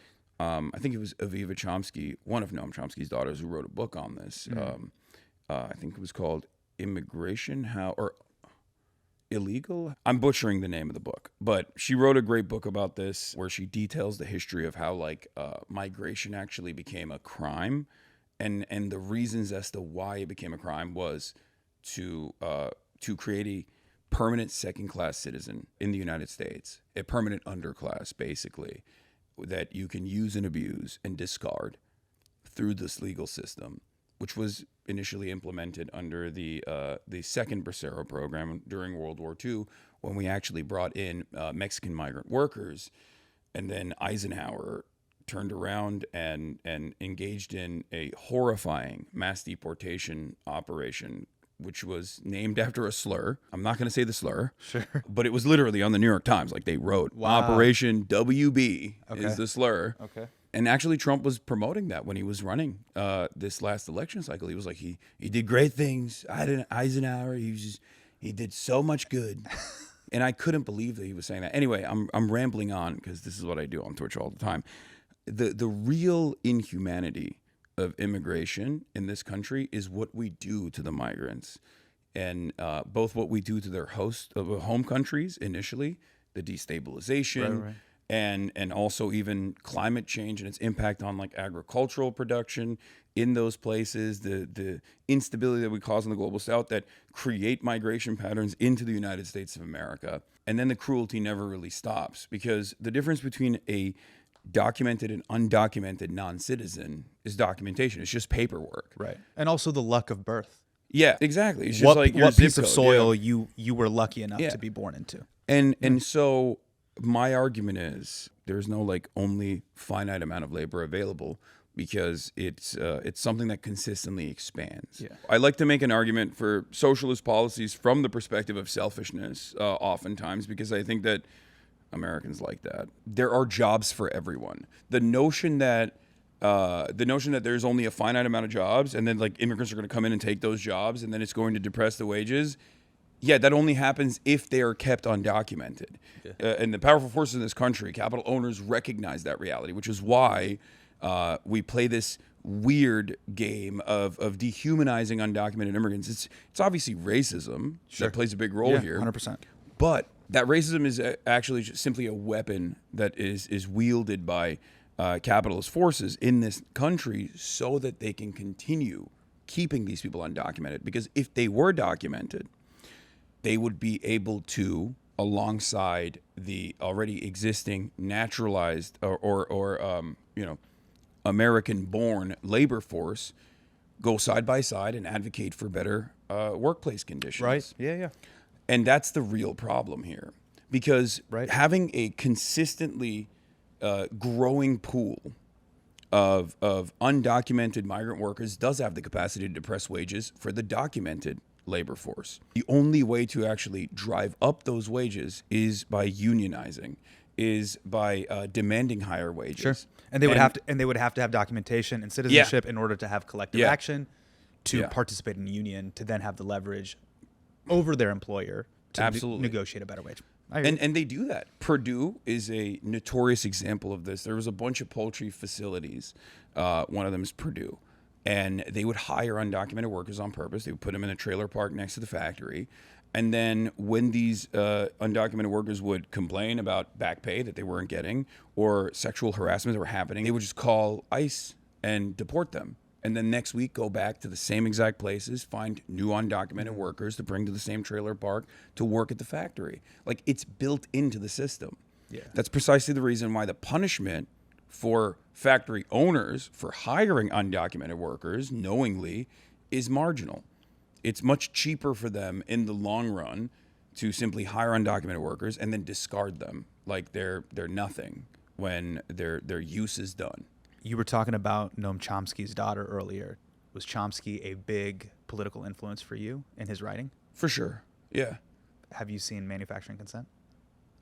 Speaker 1: I think it was Aviva Chomsky, one of Noam Chomsky's daughters, who wrote a book on this. I think it was called Immigration, How or Illegal. I'm butchering the name of the book, but she wrote a great book about this where she details the history of how like migration actually became a crime, and the reasons as to why it became a crime was to create a permanent second-class citizen in the United States, a permanent underclass, basically, that you can use and abuse and discard through this legal system, which was initially implemented under the second Bracero program during World War II, when we actually brought in Mexican migrant workers, and then Eisenhower turned around and engaged in a horrifying mass deportation operation, which was named after a slur. I'm not going to say the slur, but it was literally on the New York Times. Like they wrote, Operation WB is the slur.
Speaker 2: Okay.
Speaker 1: And actually, Trump was promoting that when he was running this last election cycle. He was like, he did great things. Eisenhower, he did so much good. And I couldn't believe that he was saying that. Anyway, I'm rambling on because this is what I do on Twitch all the time. The real inhumanity of immigration in this country is what we do to the migrants, and both what we do to their host of home countries initially, the destabilization. Right. And also even climate change and its impact on like agricultural production in those places, the instability that we cause in the global south that create migration patterns into the United States of America. And then the cruelty never really stops, because the difference between a documented and undocumented non-citizen is documentation. It's just paperwork.
Speaker 2: Right. And also the luck of birth.
Speaker 1: Yeah, exactly. It's just like your
Speaker 2: what
Speaker 1: zip
Speaker 2: piece of
Speaker 1: code.
Speaker 2: soil
Speaker 1: Yeah.
Speaker 2: you were lucky enough to be born into.
Speaker 1: And so my argument is there's no like only finite amount of labor available, because it's something that consistently expands.
Speaker 2: Yeah.
Speaker 1: I like to make an argument for socialist policies from the perspective of selfishness, oftentimes, because I think that Americans like that. There are jobs for everyone. The notion that there's only a finite amount of jobs, and then like immigrants are going to come in and take those jobs, and then it's going to depress the wages. Yeah, that only happens if they are kept undocumented. And the powerful forces in this country, capital owners, recognize that reality, which is why we play this weird game of dehumanizing undocumented immigrants. It's obviously racism that plays a big role here.
Speaker 2: 100%.
Speaker 1: But that racism is actually just simply a weapon that is wielded by capitalist forces in this country so that they can continue keeping these people undocumented. Because if they were documented, they would be able to, alongside the already existing naturalized or American-born labor force, go side by side and advocate for better workplace conditions.
Speaker 2: Right. Yeah.
Speaker 1: And that's the real problem here, because having a consistently growing pool of undocumented migrant workers does have the capacity to depress wages for the documented labor force. The only way to actually drive up those wages is by unionizing, is by demanding higher wages.
Speaker 2: Sure. And they would have to have documentation and citizenship in order to have collective action, to participate in a union, to then have the leverage over their employer to negotiate a better wage.
Speaker 1: And they do that. Purdue is a notorious example of this. There was a bunch of poultry facilities. One of them is Purdue. and they would hire undocumented workers on purpose. They would put them in a trailer park next to the factory. And then when these undocumented workers would complain about back pay that they weren't getting or sexual harassment that were happening, they would just call ICE and deport them. And then next week, go back to the same exact places, find new undocumented workers to bring to the same trailer park to work at the factory. Like, it's built into the system.
Speaker 2: Yeah.
Speaker 1: That's precisely the reason why the punishment for factory owners for hiring undocumented workers knowingly is marginal. It's much cheaper for them in the long run to simply hire undocumented workers and then discard them like they're nothing when their use is done.
Speaker 2: You were talking about Noam Chomsky's daughter earlier. Was Chomsky a big political influence for you in his writing?
Speaker 1: For sure. Yeah.
Speaker 2: Have you seen Manufacturing Consent?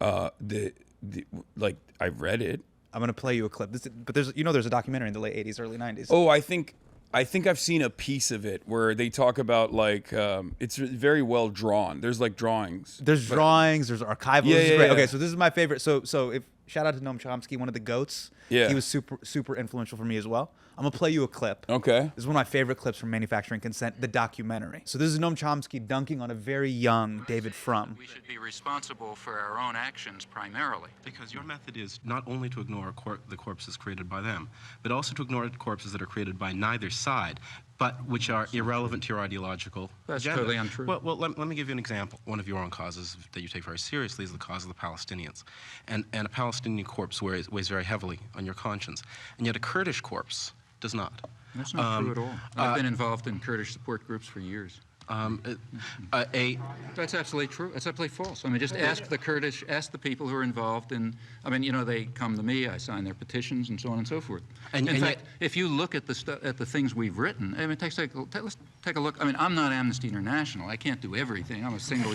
Speaker 1: Like, I've read it.
Speaker 2: I'm going to play you a clip. But there's a documentary in the late 80s, early 90s.
Speaker 1: Oh, I think I've seen a piece of it where they talk about, like, it's very well drawn. There's like drawings.
Speaker 2: There's drawings. There's archival.
Speaker 1: Yeah,
Speaker 2: This is
Speaker 1: yeah,
Speaker 2: great.
Speaker 1: yeah.
Speaker 2: Okay, so this is my favorite. So if shout out to Noam Chomsky, one of the goats.
Speaker 1: Yeah.
Speaker 2: He was super influential for me as well. I'm gonna play you a clip.
Speaker 1: Okay.
Speaker 2: This is one of my favorite clips from Manufacturing Consent, the documentary. So this is Noam Chomsky dunking on a very young David Frum.
Speaker 10: We should be responsible for our own actions primarily.
Speaker 11: Because your method is not only to ignore the corpses created by them, but also to ignore the corpses that are created by neither side, but which are irrelevant to your ideological
Speaker 10: That's
Speaker 11: agenda.
Speaker 10: totally untrue.
Speaker 11: Well, let me give you an example. One of your own causes that you take very seriously is the cause of the Palestinians. And a Palestinian corpse weighs very heavily on your conscience. And yet a Kurdish corpse does not.
Speaker 10: That's not true at all. I've been involved in Kurdish support groups for years. That's absolutely true. That's absolutely false. I mean, just ask the people who are involved in, they come to me, I sign their petitions and so on and so forth. In fact, if you look at the things we've written, I mean, let's take a look. I mean, I'm not Amnesty International. I can't do everything. I'm a single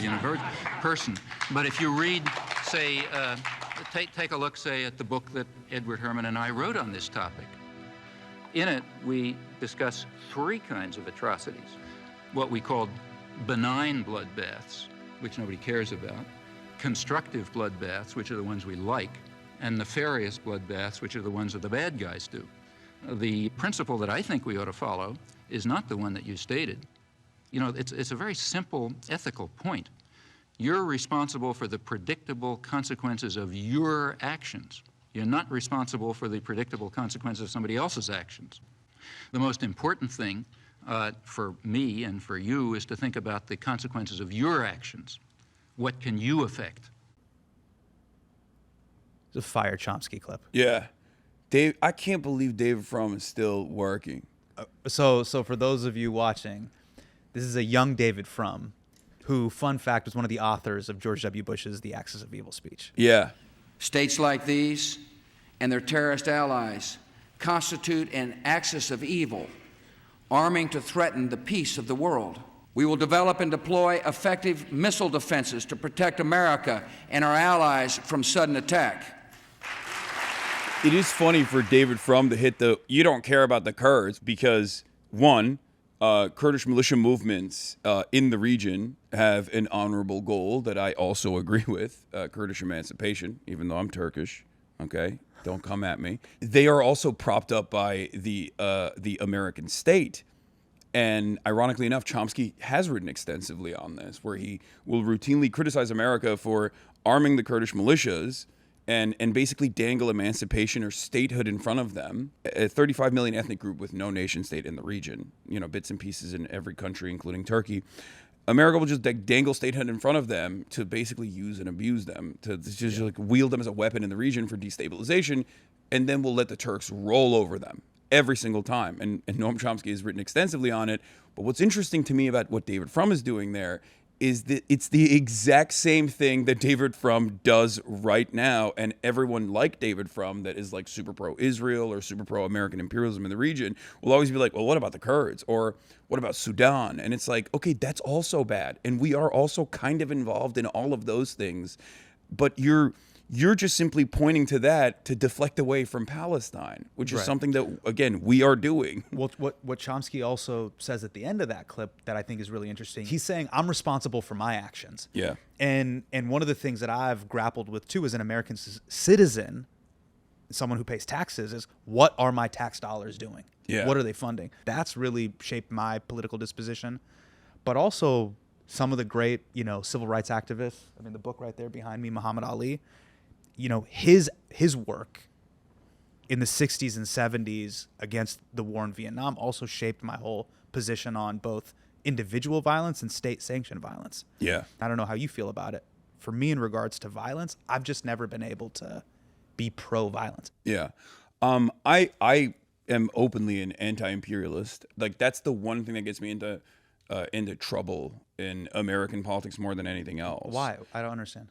Speaker 10: person. But if you read, say, take a look, say, at the book that Edward Herman and I wrote on this topic. In it, we discuss 3 kinds of atrocities. What we called benign bloodbaths, which nobody cares about, constructive bloodbaths, which are the ones we like, and nefarious bloodbaths, which are the ones that the bad guys do. The principle that I think we ought to follow is not the one that you stated. It's a very simple ethical point. You're responsible for the predictable consequences of your actions. You're not responsible for the predictable consequences of somebody else's actions. The most important thing for me and for you is to think about the consequences of your actions. What can you affect?
Speaker 2: It's a fire Chomsky clip.
Speaker 1: Yeah. Dave, I can't believe David Frum is still working.
Speaker 2: So for those of you watching, this is a young David Frum, who, fun fact, was one of the authors of George W. Bush's The Axis of Evil speech.
Speaker 1: Yeah.
Speaker 12: States like these and their terrorist allies constitute an axis of evil, arming to threaten the peace of the world. We will develop and deploy effective missile defenses to protect America and our allies from sudden attack.
Speaker 1: It is funny for David Frum to hit you don't care about the Kurds because, one, Kurdish militia movements in the region have an honorable goal that I also agree with, Kurdish emancipation, even though I'm Turkish, okay? Don't come at me. They are also propped up by the American state. And ironically enough, Chomsky has written extensively on this, where he will routinely criticize America for arming the Kurdish militias and basically dangle emancipation or statehood in front of them. A 35 million ethnic group with no nation state in the region, bits and pieces in every country, including Turkey. America will just dangle statehood in front of them to basically use and abuse them, to just like wield them as a weapon in the region for destabilization, and then we'll let the Turks roll over them every single time. And Noam Chomsky has written extensively on it. But what's interesting to me about what David Frum is doing there is that it's the exact same thing that David Frum does right now. And everyone like David Frum that is like super pro-Israel or super pro-American imperialism in the region will always be like, well, what about the Kurds? Or what about Sudan? And it's like, okay, that's also bad. And we are also kind of involved in all of those things. But you're just simply pointing to that to deflect away from Palestine, which is something that, again, we are doing.
Speaker 2: Well, what Chomsky also says at the end of that clip that I think is really interesting, he's saying, I'm responsible for my actions.
Speaker 1: Yeah.
Speaker 2: And one of the things that I've grappled with, too, as an American citizen, someone who pays taxes is, what are my tax dollars doing?
Speaker 1: Yeah.
Speaker 2: What are they funding? That's really shaped my political disposition. But also some of the great, civil rights activists. I mean, the book right there behind me, Muhammad Ali, his work in the 60s and 70s against the war in Vietnam also shaped my whole position on both individual violence and state-sanctioned violence.
Speaker 1: Yeah.
Speaker 2: I don't know how you feel about it. For me, in regards to violence, I've just never been able to be pro-violence.
Speaker 1: Yeah. I am openly an anti-imperialist. Like, that's the one thing that gets me into trouble in American politics more than anything else.
Speaker 2: Why? I don't understand.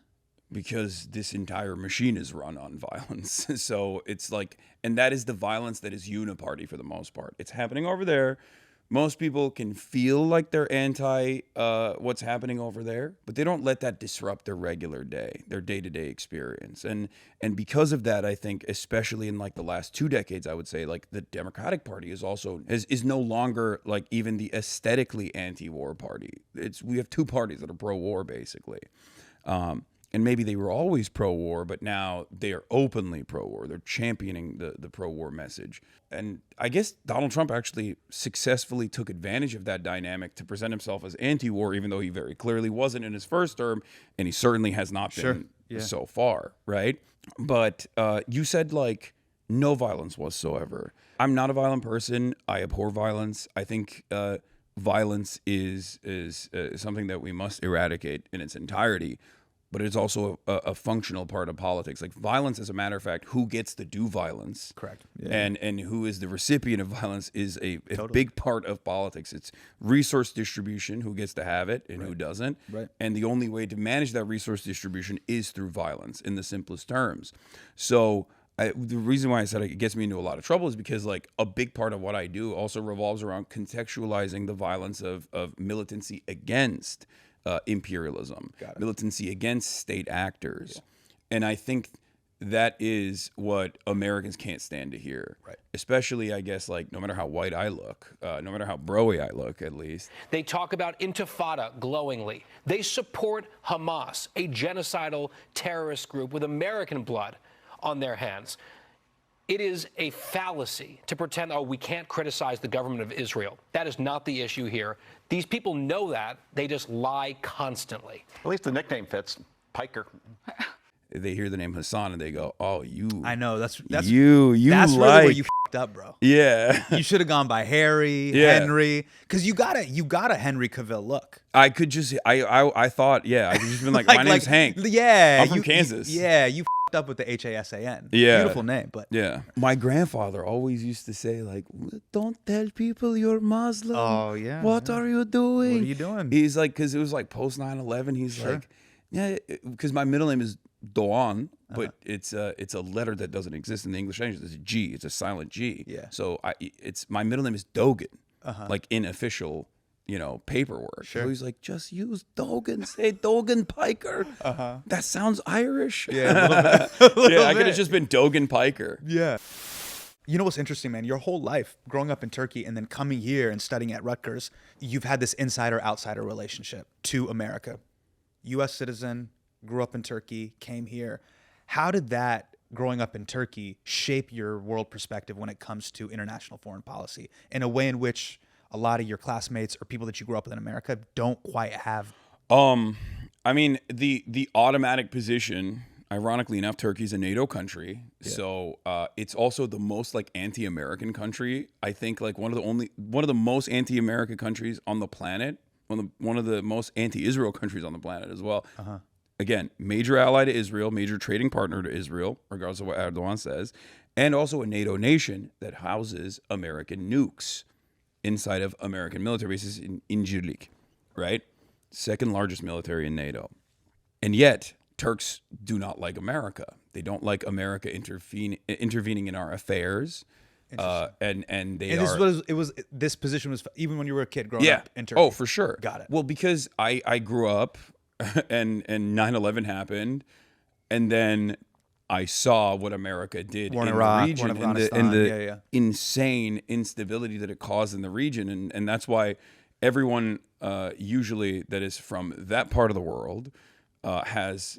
Speaker 1: Because this entire machine is run on violence. So it's like, and that is the violence that is uniparty for the most part. It's happening over there. Most people can feel like they're anti what's happening over there, but they don't let that disrupt their regular day, their day-to-day experience. And because of that, I think, especially in like the last 2 decades, I would say like the Democratic Party is also is no longer like even the aesthetically anti-war party. We have 2 parties that are pro-war basically. And maybe they were always pro-war, but now they are openly pro-war. They're championing the pro-war message. And I guess Donald Trump actually successfully took advantage of that dynamic to present himself as anti-war, even though he very clearly wasn't in his first term, and he certainly has not been so far, right? But you said, like, no violence whatsoever. I'm not a violent person. I abhor violence. I think violence is something that we must eradicate in its entirety. But it's also a functional part of politics. Like violence, as a matter of fact, who gets to do violence,
Speaker 2: correct,
Speaker 1: and who is the recipient of violence is a big part of politics. It's resource distribution, who gets to have it and who doesn't.
Speaker 2: Right.
Speaker 1: And the only way to manage that resource distribution is through violence, in the simplest terms. So the reason why I said it gets me into a lot of trouble is because like a big part of what I do also revolves around contextualizing the violence of militancy against imperialism, militancy against state actors. And I think that is what Americans can't stand to hear. Right. Especially, I guess, like, no matter how white I look, no matter how bro-y I look, at least.
Speaker 13: They talk about Intifada glowingly. They support Hamas, a genocidal terrorist group with American blood on their hands. It is a fallacy to pretend, oh, we can't criticize the government of Israel. That is not the issue here. These people know that. They just lie constantly.
Speaker 14: At least the nickname fits. Piker.
Speaker 1: They hear the name Hasan and they go, "Oh, you."
Speaker 2: I know that's
Speaker 1: you
Speaker 2: that's
Speaker 1: like,
Speaker 2: really where you f***ed up, bro.
Speaker 1: Yeah.
Speaker 2: You should have gone by Harry, Henry, because you got a Henry Cavill look.
Speaker 1: I could just, I thought, I could just been like, my name's Hank.
Speaker 2: Yeah,
Speaker 1: I'm from Kansas.
Speaker 2: You f***ed up with the Hasan.
Speaker 1: Yeah.
Speaker 2: Beautiful name, but
Speaker 1: my grandfather always used to say, like, "Don't tell people you're Muslim.
Speaker 2: Oh yeah.
Speaker 1: What are you doing?
Speaker 2: What are you doing?"
Speaker 1: He's like, because it was like post 9/11. He's like, because my middle name is Dogan, but it's a letter that doesn't exist in the English language. It's a G. It's a silent G.
Speaker 2: Yeah.
Speaker 1: So my middle name is Dogan, like in official, paperwork.
Speaker 2: Sure.
Speaker 1: So he's like, just use Dogan. Say Dogan Piker. That sounds Irish.
Speaker 2: Yeah, a little bit.
Speaker 1: I could have just been Dogan Piker.
Speaker 2: Yeah. You know what's interesting, man? Your whole life, growing up in Turkey and then coming here and studying at Rutgers, you've had this insider-outsider relationship to America. U.S. citizen, grew up in Turkey, came here. How did that, growing up in Turkey, shape your world perspective when it comes to international foreign policy in a way in which a lot of your classmates or people that you grew up with in America don't quite have?
Speaker 1: I mean, the automatic position, ironically enough, Turkey's a NATO country. Yeah. So it's also the most like anti-American country. I think like one of the most anti-American countries on the planet. One of the most anti-Israel countries on the planet as well. Again, major ally to Israel, major trading partner to Israel, regardless of what Erdogan says, and also a NATO nation that houses American nukes inside of American military bases in Incirlik, right? Second largest military in NATO. And yet, Turks do not like America. They don't like America intervening in our affairs.
Speaker 2: This position was even when you were a kid growing up in Turkey.
Speaker 1: Oh, for sure.
Speaker 2: Got it.
Speaker 1: Well, because I grew up and 9/11 happened, and then I saw what America did in
Speaker 2: Iraq,
Speaker 1: the region and the insane instability that it caused in the region, and that's why everyone usually that is from that part of the world has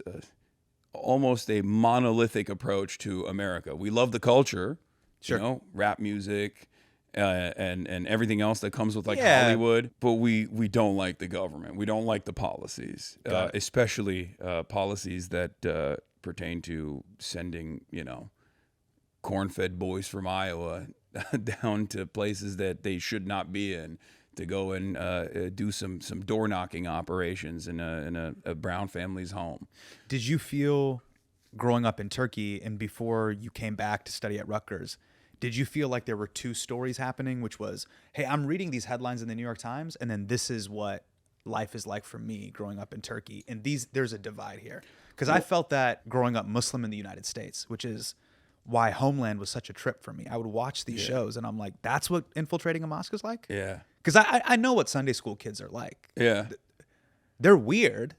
Speaker 1: almost a monolithic approach to America. We love the culture,
Speaker 2: Sure.
Speaker 1: you know, rap music, and everything else that comes with like
Speaker 2: Yeah.
Speaker 1: Hollywood, but we don't like the government. We don't like the policies, especially policies that pertain to sending, you know, corn-fed boys from Iowa down to places that they should not be in to go and do some door knocking operations in a brown family's home.
Speaker 2: Did you feel growing up in Turkey and before you came back to study at Rutgers, did you feel like there were two stories happening, which was, hey, I'm reading these headlines in the New York Times, and then this is what life is like for me growing up in Turkey, and there's a divide here? Because I felt that growing up Muslim in the United States, which is why Homeland was such a trip for me. I would watch these shows, and I'm like, that's what infiltrating a mosque is like?
Speaker 1: Yeah.
Speaker 2: Because I know what Sunday school kids are like.
Speaker 1: Yeah.
Speaker 2: They're weird.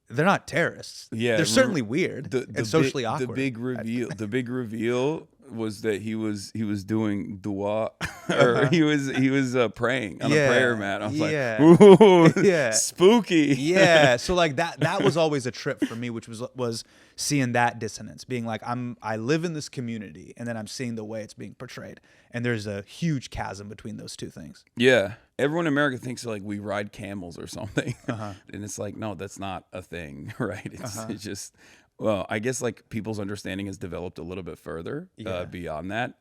Speaker 2: They're not terrorists.
Speaker 1: Yeah.
Speaker 2: They're certainly weird and socially awkward.
Speaker 1: The big reveal was that he was doing dua, or he was praying on a prayer mat. I was like, ooh, spooky.
Speaker 2: Yeah. So like that was always a trip for me, which was seeing that dissonance, being like, I live in this community, and then I'm seeing the way it's being portrayed, and there's a huge chasm between those two things.
Speaker 1: Yeah. Everyone in America thinks like we ride camels or something, and it's like, no, that's not a thing, right? It's just. Well, I guess like people's understanding has developed a little bit further beyond that.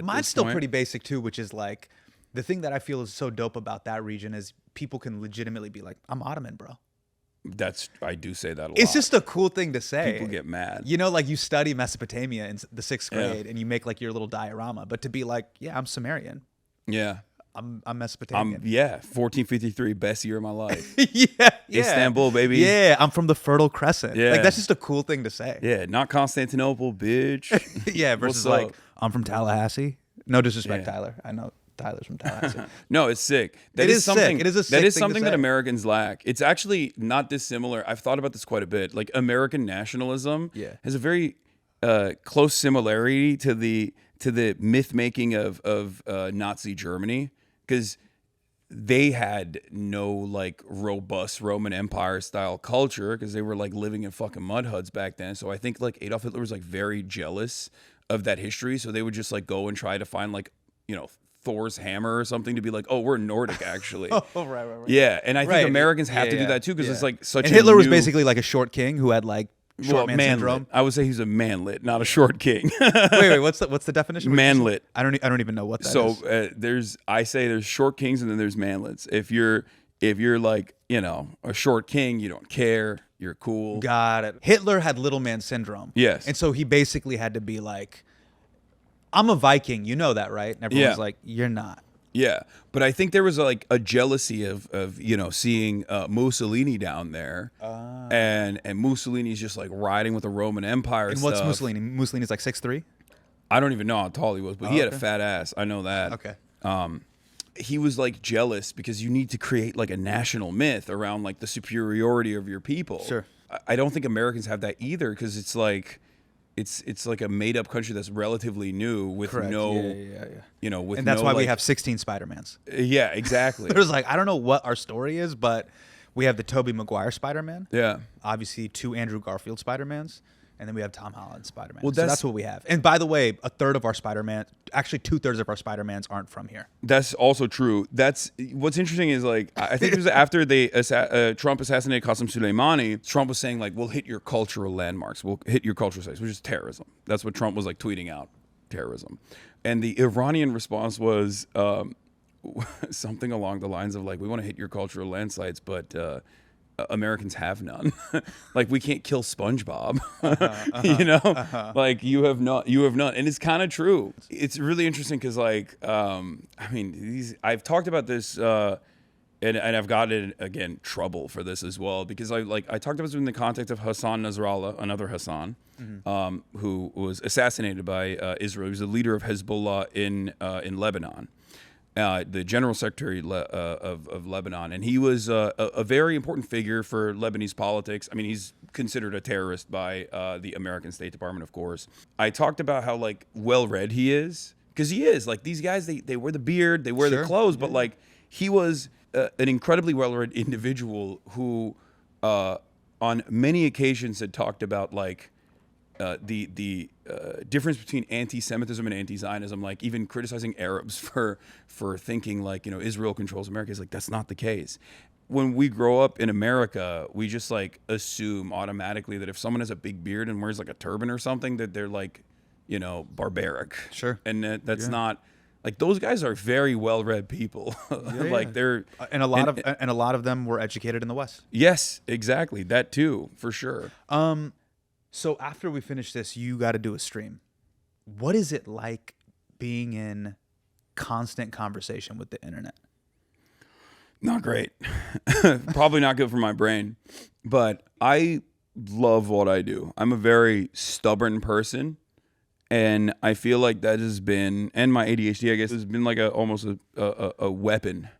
Speaker 2: Mine's still pretty basic too, which is like the thing that I feel is so dope about that region is people can legitimately be like, I'm Ottoman, bro.
Speaker 1: I do say that a lot.
Speaker 2: It's just a cool thing to say.
Speaker 1: People get mad.
Speaker 2: You know, like you study Mesopotamia in the 6th grade and you make like your little diorama, but to be like, yeah, I'm Sumerian.
Speaker 1: Yeah.
Speaker 2: I'm Mesopotamian.
Speaker 1: 1453, best year of my life.
Speaker 2: yeah.
Speaker 1: Istanbul, baby.
Speaker 2: Yeah, I'm from the Fertile Crescent.
Speaker 1: Yeah.
Speaker 2: Like that's just a cool thing to say.
Speaker 1: Yeah, not Constantinople, bitch.
Speaker 2: Yeah, versus like, I'm from Tallahassee. No disrespect, Tyler. I know Tyler's from Tallahassee.
Speaker 1: No, it's sick.
Speaker 2: It is something. It is a sick
Speaker 1: that is
Speaker 2: thing
Speaker 1: something
Speaker 2: to
Speaker 1: that
Speaker 2: say.
Speaker 1: Americans lack. It's actually not dissimilar. I've thought about this quite a bit. Like American nationalism has a very close similarity to the myth making of Nazi Germany, because they had no like robust Roman Empire style culture because they were like living in fucking mud huts back then. So I think like Adolf Hitler was like very jealous of that history. So they would just like go and try to find like, you know, Thor's hammer or something to be like, oh, we're Nordic actually.
Speaker 2: right.
Speaker 1: Yeah. And I think Americans have to do that too, because it's like such
Speaker 2: and
Speaker 1: a
Speaker 2: Hitler was
Speaker 1: new-
Speaker 2: basically like a short king who had like short man syndrome.
Speaker 1: I would say he's a manlet, not a short king.
Speaker 2: wait, what's the definition?
Speaker 1: Manlet.
Speaker 2: I don't even know what that is.
Speaker 1: So there's short kings and then there's manlets. If you're like, you know, a short king, you don't care, you're cool.
Speaker 2: Got it. Hitler had little man syndrome.
Speaker 1: Yes.
Speaker 2: And so he basically had to be like, I'm a Viking, you know that, right? And everyone's like, you're not.
Speaker 1: Yeah, but I think there was like a jealousy of you know, seeing Mussolini down there, and Mussolini's just like riding with the Roman Empire.
Speaker 2: And what's Mussolini? Mussolini's like 6'3"?
Speaker 1: I don't even know how tall he was, but he had a fat ass. I know that.
Speaker 2: Okay.
Speaker 1: He was like jealous because you need to create like a national myth around like the superiority of your people.
Speaker 2: Sure.
Speaker 1: I don't think Americans have that either, because it's like. It's like a made up country that's relatively new with you know, with
Speaker 2: and that's
Speaker 1: no,
Speaker 2: why
Speaker 1: like,
Speaker 2: we have 16 Spider-Mans.
Speaker 1: Yeah, exactly.
Speaker 2: There's like, I don't know what our story is, but we have the Tobey Maguire Spider-Man.
Speaker 1: Yeah.
Speaker 2: Obviously 2 Andrew Garfield Spider-Mans. And then we have Tom Holland Spider-Man.
Speaker 1: Well,
Speaker 2: so that's what we have. And by the way, a third of our Spider-Man, actually 2/3 of our Spider-Mans aren't from here.
Speaker 1: That's also true. That's what's interesting is like, I think it was after Trump assassinated Qasem Soleimani, Trump was saying like, we'll hit your cultural landmarks. We'll hit your cultural sites, which is terrorism. That's what Trump was like tweeting out, terrorism. And the Iranian response was something along the lines of like, we want to hit your cultural land sites, but Americans have none. Like we can't kill SpongeBob. You know, like you have none, and it's kind of true. It's really interesting because like I mean, I've talked about this and I've gotten again trouble for this as well, because I talked about this in the context of Hassan Nasrallah, another Hassan, who was assassinated by Israel. He was the leader of Hezbollah in Lebanon. The general secretary of Lebanon, and he was a very important figure for Lebanese politics. I mean, he's considered a terrorist by the American State Department, of course. I talked about how like well-read he is, because he is. Like these guys, they wear the beard, they wear the clothes, but like he was an incredibly well-read individual who on many occasions had talked about like the difference between anti-Semitism and anti-Zionism, like even criticizing Arabs for thinking like, you know, Israel controls America. Is like, that's not the case. When we grow up in America, we just like assume automatically that if someone has a big beard and wears like a turban or something, that they're like, you know, barbaric.
Speaker 2: Sure.
Speaker 1: And that's not like, those guys are very well-read people. Like they're
Speaker 2: and a lot of them were educated in the West.
Speaker 1: Yes, exactly. That too, for sure.
Speaker 2: So after we finish this, you got to do a stream. What is it like being in constant conversation with the internet?
Speaker 1: Not great. Probably not good for my brain. But I love what I do. I'm a very stubborn person. And I feel like that has been, and my ADHD, I guess, has been like almost a weapon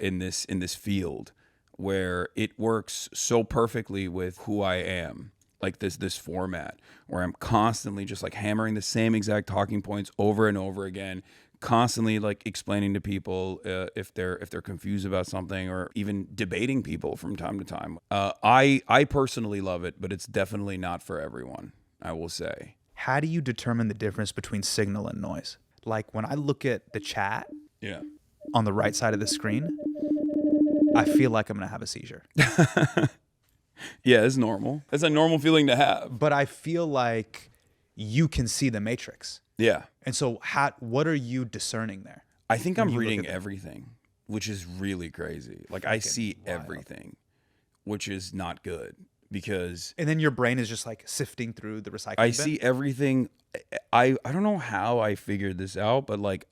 Speaker 1: in this field, where it works so perfectly with who I am. Like this format where I'm constantly just like hammering the same exact talking points over and over again, constantly like explaining to people if they're confused about something, or even debating people from time to time. I personally love it, but it's definitely not for everyone, I will say.
Speaker 2: How do you determine the difference between signal and noise? Like when I look at the chat on the right side of the screen, I feel like I'm going to have a seizure.
Speaker 1: Yeah, it's normal. It's a normal feeling to have.
Speaker 2: But I feel like you can see the matrix.
Speaker 1: Yeah.
Speaker 2: And so what are you discerning there?
Speaker 1: I think I'm reading everything, which is really crazy. Like I see everything, which is not good, because...
Speaker 2: And then your brain is just like sifting through the recycling bin?
Speaker 1: See everything. I don't know how I figured this out, but like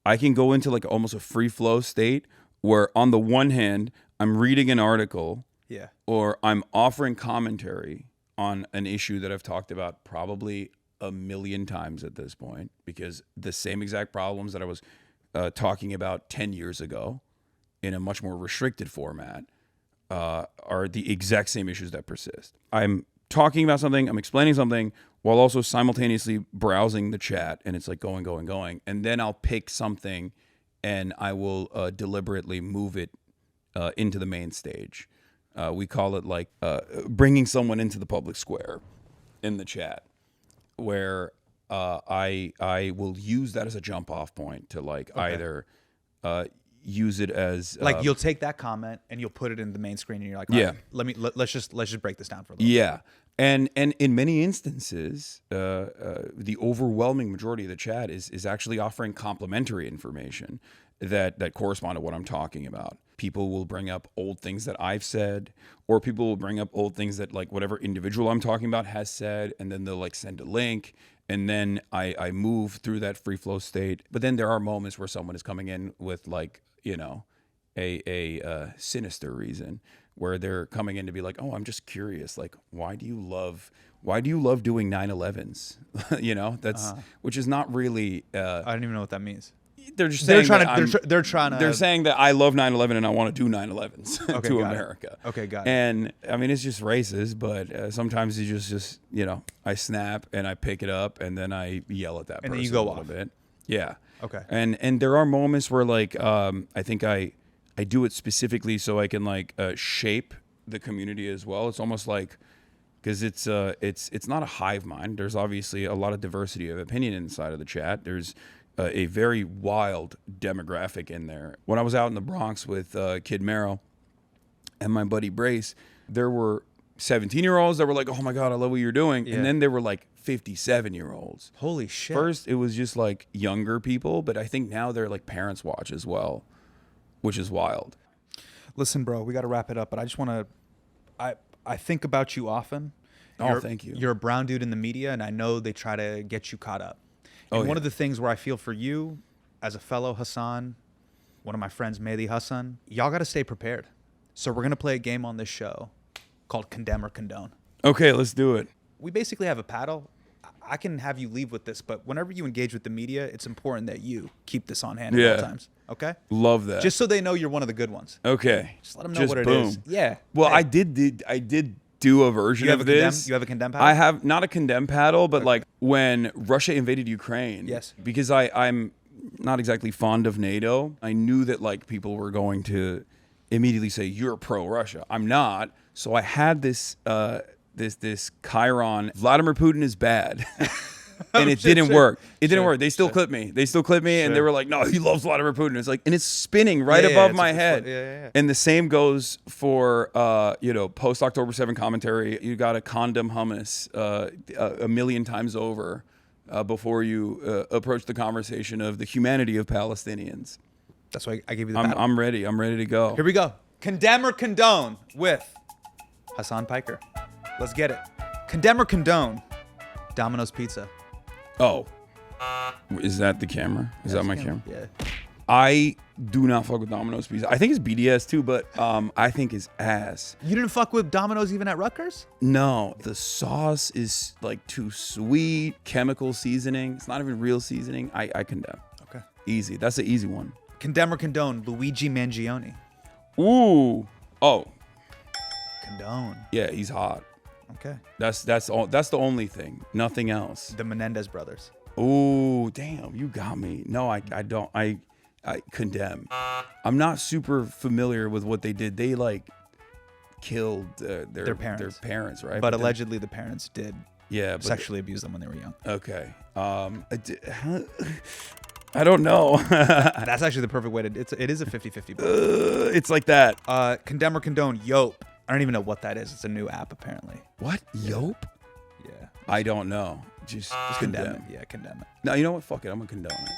Speaker 1: I can go into like almost a free flow state where on the one hand, I'm reading an article...
Speaker 2: Yeah.
Speaker 1: Or I'm offering commentary on an issue that I've talked about probably a million times at this point, because the same exact problems that I was talking about 10 years ago in a much more restricted format are the exact same issues that persist. I'm talking about something, I'm explaining something, while also simultaneously browsing the chat, and it's like going. And then I'll pick something and I will deliberately move it into the main stage. We call it like bringing someone into the public square in the chat, where I will use that as a jump off point to like either use it as
Speaker 2: like you'll take that comment and you'll put it in the main screen and you're like, all right, let's just break this down for a little bit.
Speaker 1: And in many instances, the overwhelming majority of the chat is actually offering complementary information that correspond to what I'm talking about. People will bring up old things that I've said, or people will bring up old things that like whatever individual I'm talking about has said, and then they'll like send a link, and then I move through that free flow state. But then there are moments where someone is coming in with like, you know, a sinister reason, where they're coming in to be like, oh, I'm just curious, like why do you love doing 9/11s? You know, that's which is not really
Speaker 2: I don't even know what that means.
Speaker 1: They're just saying
Speaker 2: they're
Speaker 1: saying that I love 9/11 and I want to do 9/11s to America.
Speaker 2: Okay, got it.
Speaker 1: And I mean, it's just racist, but sometimes you just you know, I snap and I pick it up and then I yell at that person
Speaker 2: then you go
Speaker 1: a little
Speaker 2: off.
Speaker 1: bit. Yeah.
Speaker 2: Okay.
Speaker 1: And there are moments where like I think I do it specifically so I can like shape the community as well. It's almost like, because it's not a hive mind. There's obviously a lot of diversity of opinion inside of the chat. There's a very wild demographic in there. When I was out in the Bronx with Kid Mero and my buddy Brace, there were 17-year-olds that were like, oh my God, I love what you're doing. And then there were like 57-year-olds.
Speaker 2: Holy shit.
Speaker 1: First, it was just like younger people, but I think now they're like parents watch as well, which is wild.
Speaker 2: Listen, bro, we got to wrap it up, but I just want to, I think about you often.
Speaker 1: Thank you.
Speaker 2: You're a brown dude in the media, and I know they try to get you caught up. And one of the things where I feel for you as a fellow Hasan, one of my friends, Mehdi Hasan, y'all got to stay prepared. So we're going to play a game on this show called Condemn or Condone.
Speaker 1: Okay, let's do it.
Speaker 2: We basically have a paddle. I can have you leave with this, but whenever you engage with the media, it's important that you keep this on hand at all times. Okay?
Speaker 1: Love that.
Speaker 2: Just so they know you're one of the good ones.
Speaker 1: Okay.
Speaker 2: Just let them know what it is. Yeah.
Speaker 1: Well, hey. I did do a version of this.
Speaker 2: You have a Condemn paddle?
Speaker 1: I have not a Condemn paddle, but like when Russia invaded Ukraine.
Speaker 2: Yes.
Speaker 1: Because I'm not exactly fond of NATO. I knew that like people were going to immediately say you're pro-Russia. I'm not. So I had this this chyron. Vladimir Putin is bad. And it didn't work. It didn't work. They still clipped me. And they were like, no, he loves Vladimir Putin. It's like, and it's spinning right above my head. And the same goes for, post October 7 commentary. You got to condemn hummus a million times over before you approach the conversation of the humanity of Palestinians.
Speaker 2: That's why I gave you the battle.
Speaker 1: I'm ready. I'm ready to go.
Speaker 2: Here we go. Condemn or condone with Hasan Piker. Let's get it. Condemn or condone Domino's Pizza.
Speaker 1: Oh, is that the camera? Is that my camera?
Speaker 2: Yeah.
Speaker 1: I do not fuck with Domino's Pizza. I think it's BDS too, but I think it's ass.
Speaker 2: You didn't fuck with Domino's even at Rutgers?
Speaker 1: No, the sauce is like too sweet, chemical seasoning. It's not even real seasoning. I condemn.
Speaker 2: Okay.
Speaker 1: Easy. That's an easy one.
Speaker 2: Condemn or condone Luigi Mangione.
Speaker 1: Ooh. Oh.
Speaker 2: Condone.
Speaker 1: Yeah, he's hot.
Speaker 2: Okay.
Speaker 1: That's the only thing. Nothing else.
Speaker 2: The Menendez brothers.
Speaker 1: Ooh, damn, you got me. No, I don't. I condemn. I'm not super familiar with what they did. They like killed their parents, right?
Speaker 2: But allegedly the parents did sexually
Speaker 1: abuse
Speaker 2: them when they were young.
Speaker 1: Okay. I don't know.
Speaker 2: That's actually the perfect way to. It is a 50-50.
Speaker 1: It's like that.
Speaker 2: Condemn or condone Yope. I don't even know what that is. It's a new app apparently.
Speaker 1: What? Yope?
Speaker 2: Yeah.
Speaker 1: I don't know. Just
Speaker 2: condemn it. Yeah, condemn it.
Speaker 1: No, you know what? Fuck it. I'm gonna condone it.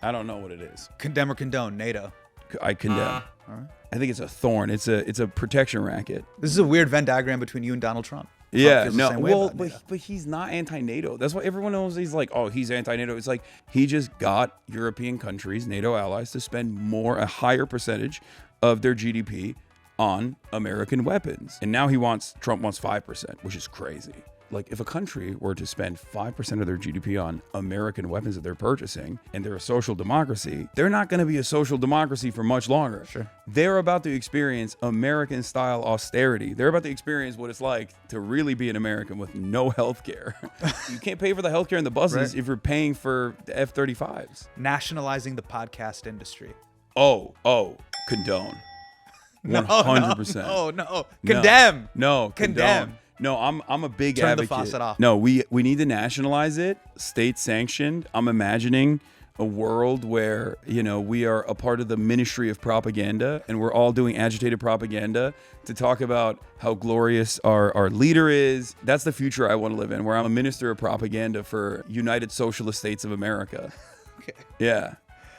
Speaker 1: I don't know what it is.
Speaker 2: Condemn or condone NATO.
Speaker 1: I condemn.
Speaker 2: All right.
Speaker 1: I think it's a thorn. It's a protection racket.
Speaker 2: This is a weird Venn diagram between you and Donald Trump.
Speaker 1: Yeah, no, well, but he's not anti-NATO. That's why everyone knows he's like, oh, he's anti-NATO. It's like he just got European countries, NATO allies, to spend a higher percentage of their GDP on American weapons. And now Trump wants 5%, which is crazy. Like if a country were to spend 5% of their GDP on American weapons that they're purchasing and they're a social democracy, they're not going to be a social democracy for much longer.
Speaker 2: Sure.
Speaker 1: They're about to experience American style austerity. They're about to experience what it's like to really be an American with no health care. You can't pay for the health care in the buses if you're paying for the F-35s.
Speaker 2: Nationalizing the podcast industry.
Speaker 1: Oh, condone. 100%.
Speaker 2: No. Condemn.
Speaker 1: No.
Speaker 2: Condemn.
Speaker 1: No, I'm a big
Speaker 2: Turn
Speaker 1: advocate.
Speaker 2: the faucet off.
Speaker 1: No, we need to nationalize it, state sanctioned. I'm imagining a world where, we are a part of the ministry of propaganda and we're all doing agitated propaganda to talk about how glorious our leader is. That's the future I want to live in, where I'm a minister of propaganda for United Socialist States of America.
Speaker 2: Okay.
Speaker 1: Yeah.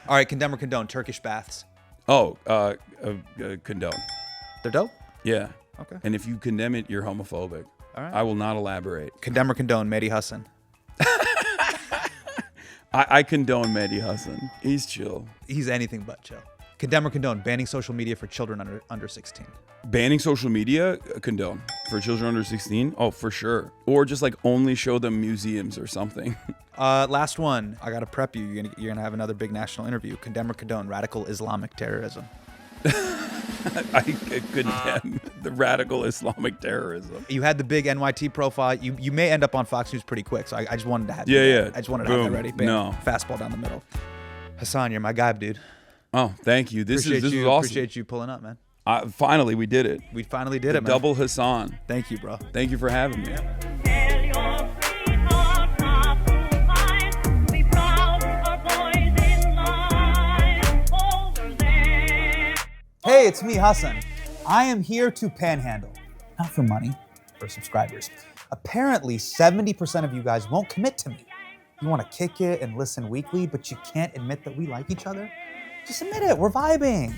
Speaker 2: All right, condemn or condone Turkish baths.
Speaker 1: Oh, condone.
Speaker 2: They're dope?
Speaker 1: Yeah.
Speaker 2: Okay.
Speaker 1: And if you condemn it, you're homophobic.
Speaker 2: All right.
Speaker 1: I will not elaborate.
Speaker 2: Condemn or condone Mehdi Hasan.
Speaker 1: I condone Mehdi Hasan. He's chill.
Speaker 2: He's anything but chill. Condemn or condone banning social media for children under 16.
Speaker 1: Banning social media, condone. For children under 16? Oh, for sure. Or just like only show them museums or something.
Speaker 2: Last one. I gotta prep you. You're gonna have another big national interview. Condemn or condone radical Islamic terrorism.
Speaker 1: I condemn the radical Islamic terrorism.
Speaker 2: You had the big NYT profile. You may end up on Fox News pretty quick, so I just wanted to have
Speaker 1: I
Speaker 2: just wanted to have that ready. Bam.
Speaker 1: No.
Speaker 2: Fastball down the middle. Hasan, you're my guy, dude.
Speaker 1: Oh, thank you. This is awesome.
Speaker 2: Appreciate you pulling up, man.
Speaker 1: Finally, we did it.
Speaker 2: We finally did it, man.
Speaker 1: Double Hasan.
Speaker 2: Thank you, bro.
Speaker 1: Thank you for having me.
Speaker 4: Hey, it's me, Hasan. I am here to panhandle. Not for money, for subscribers. Apparently, 70% of you guys won't commit to me. You want to kick it and listen weekly, but you can't admit that we like each other? Just admit it, we're vibing.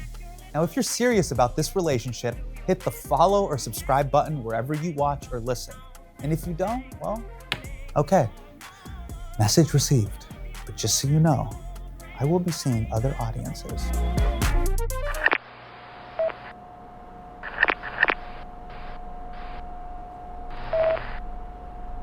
Speaker 4: Now, if you're serious about this relationship, hit the follow or subscribe button wherever you watch or listen. And if you don't, well, okay. Message received. But just so you know, I will be seeing other audiences.